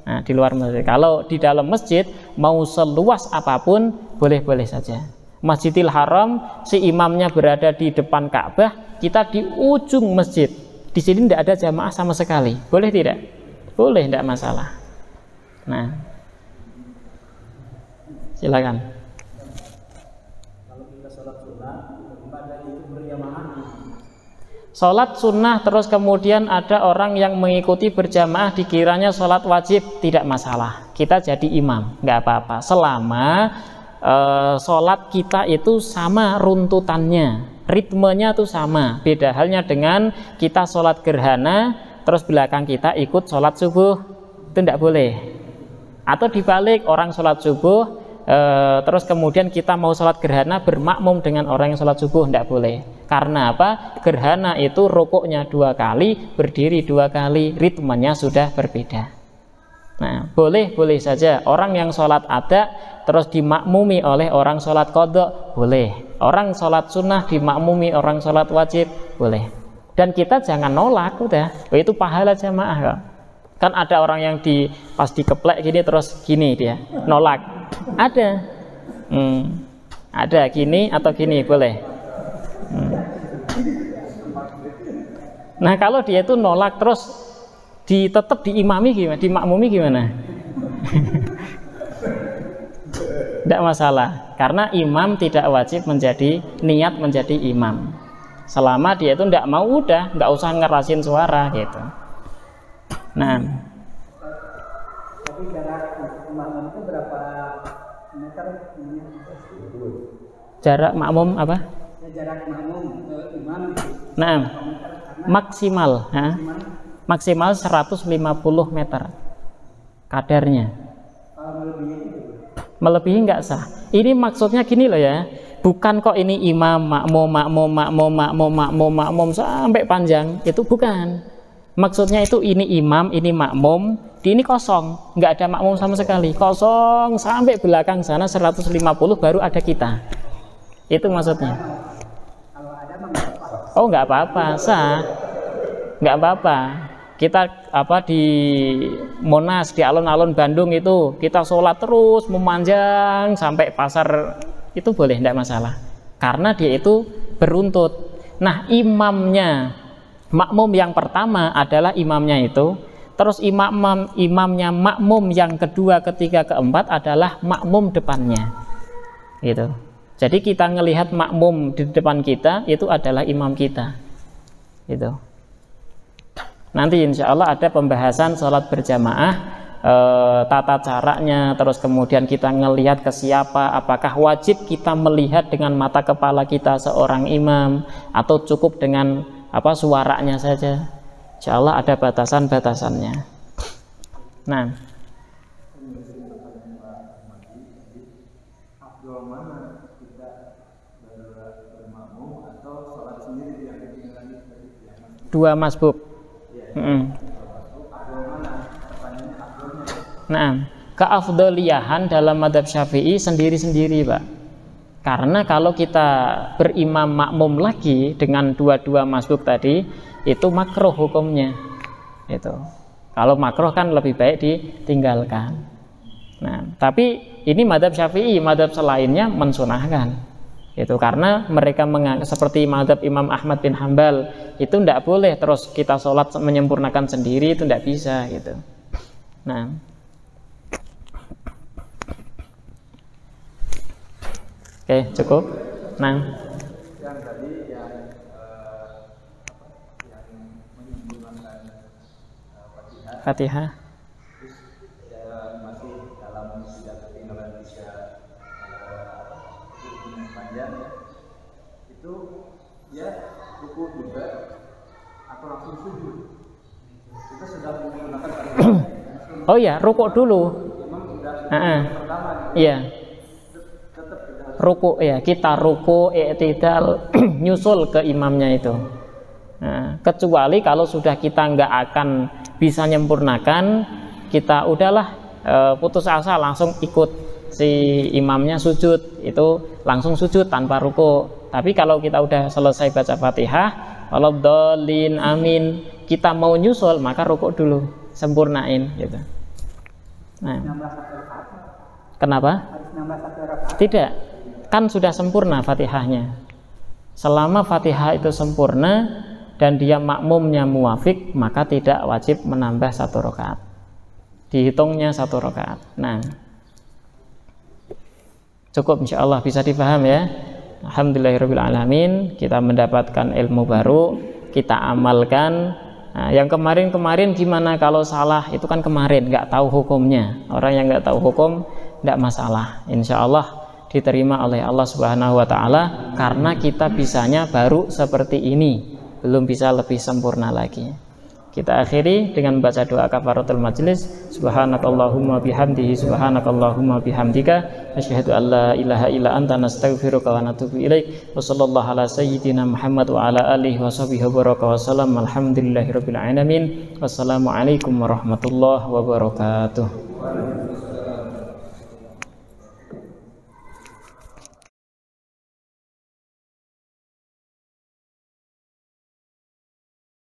Nah, di luar masjid. Kalau di dalam masjid mau seluas apapun boleh-boleh saja. Masjidil Haram, si imamnya berada di depan Ka'bah, kita di ujung masjid. Di sini tidak ada jamaah sama sekali. Boleh tidak? Boleh, tidak masalah. Nah, silakan. Sholat sunnah terus kemudian ada orang yang mengikuti berjamaah dikiranya sholat wajib, tidak masalah. Kita jadi imam, nggak apa-apa. Selama sholat kita itu sama runtutannya, ritmenya itu sama. Beda halnya dengan kita sholat gerhana, terus belakang kita ikut sholat subuh, itu tidak boleh. Atau dibalik, orang sholat subuh, terus kemudian kita mau sholat gerhana bermakmum dengan orang yang sholat subuh, tidak boleh. Karena apa? Gerhana itu rukuknya 2 kali, berdiri 2 kali, ritmenya sudah berbeda. Nah, boleh saja orang yang sholat ada terus dimakmumi oleh orang sholat qadha, boleh. Orang sholat sunnah dimakmumi orang sholat wajib, boleh. Dan kita jangan nolak, udah. Itu pahala jamaah kok. Kan ada orang yang pas dikeplek gini terus gini dia nolak. Ada. Ada gini atau gini, boleh. Nah, kalau dia itu nolak terus tetap diimami gimana, dimakmumi gimana? Tidak masalah, karena imam tidak wajib niat menjadi imam. Selama dia itu tidak mau, udah nggak usah ngerasin suara gitu. Nah, tapi jarak makmum itu berapa meter? Jarak makmum apa? Ya, jarak makmum ke imam. Nah, maksimal 150 meter kadarnya. Melebihi nggak sah. Ini maksudnya gini loh ya, bukan kok ini imam makmum sampai panjang, itu bukan. Maksudnya itu ini imam, ini makmum, di ini kosong, nggak ada makmum sama sekali, kosong sampai belakang sana 150 baru ada kita. Itu maksudnya. Oh, nggak apa-apa, sah, nggak apa-apa. Kita di Monas, di alun-alun Bandung itu kita sholat terus memanjang sampai pasar, itu boleh, tidak masalah. Karena dia itu beruntut. Nah, makmum yang pertama adalah imamnya itu, terus imamnya makmum yang kedua, ketiga, keempat adalah makmum depannya, gitu. Jadi kita ngelihat makmum di depan kita itu adalah imam kita, gitu. Nanti insya Allah ada pembahasan sholat berjamaah, tata caranya, terus kemudian kita ngelihat ke siapa, apakah wajib kita melihat dengan mata kepala kita seorang imam atau cukup dengan suaranya saja. Insya Allah ada batasan-batasannya. Nah, dua masbuk. Nah, keafdoliyahan dalam mazhab Syafi'i sendiri-sendiri, Pak. Karena kalau kita berimam makmum lagi dengan dua-dua masbuk tadi, itu makruh hukumnya. Itu. Kalau makruh kan lebih baik ditinggalkan. Nah, tapi ini madzhab Syafi'i, madzhab selainnya mensunahkan. Itu karena mereka menganggap seperti madzhab Imam Ahmad bin Hambal, itu tidak boleh terus kita sholat menyempurnakan sendiri, itu tidak bisa gitu. Nah, oke, cukup. Nah, yang tadi yang menyempurnakan Fatihah. terus masih dalam tidak ketinggalan bisa yang panjang itu ya ruku juga atau langsung sujud. Kita sudah menggunakan Oh ya, rukuk dulu. memang sudah pertama Iya. tetap kita Ruku ya, kita ruku i'tidal nyusul ke imamnya itu. Nah, kecuali kalau sudah kita nggak akan bisa nyempurnakan, kita udahlah putus asa langsung ikut si imamnya sujud, itu langsung sujud tanpa ruku. Tapi kalau kita udah selesai baca Fatihah, waladhdallin amin, kita mau nyusul maka ruku dulu, sempurnain gitu. Nah, nambah satu rakaat. kenapa? Harus nambah satu rakaat. Tidak, kan sudah sempurna Fatihahnya. Selama Fatihah itu sempurna dan dia makmumnya muwafik, maka tidak wajib menambah satu rakaat. Dihitungnya satu rakaat. Nah, cukup insya Allah bisa dipaham ya. Alhamdulillahirrabbilalamin, kita mendapatkan ilmu baru, kita amalkan. Nah, yang kemarin-kemarin gimana kalau salah, itu kan kemarin nggak tahu hukumnya. Orang yang nggak tahu hukum nggak masalah, insya Allah diterima oleh Allah Subhanahu wa Ta'ala, karena kita bisanya baru seperti ini, belum bisa lebih sempurna lagi. Kita akhiri dengan baca doa kafaratul majlis. Subhanakallahumma bihamdihi, subhanakallahumma bihamdika, asyhadu an la ilaha illa anta, nastaghfiruka wa natubu ilaik. Wa sallallahu ala sayyidina Muhammad wa ala alihi wa sahbihi wa baraka wa salam. Alhamdulillahirabbil alamin. Wassalamualaikum warahmatullahi wabarakatuh.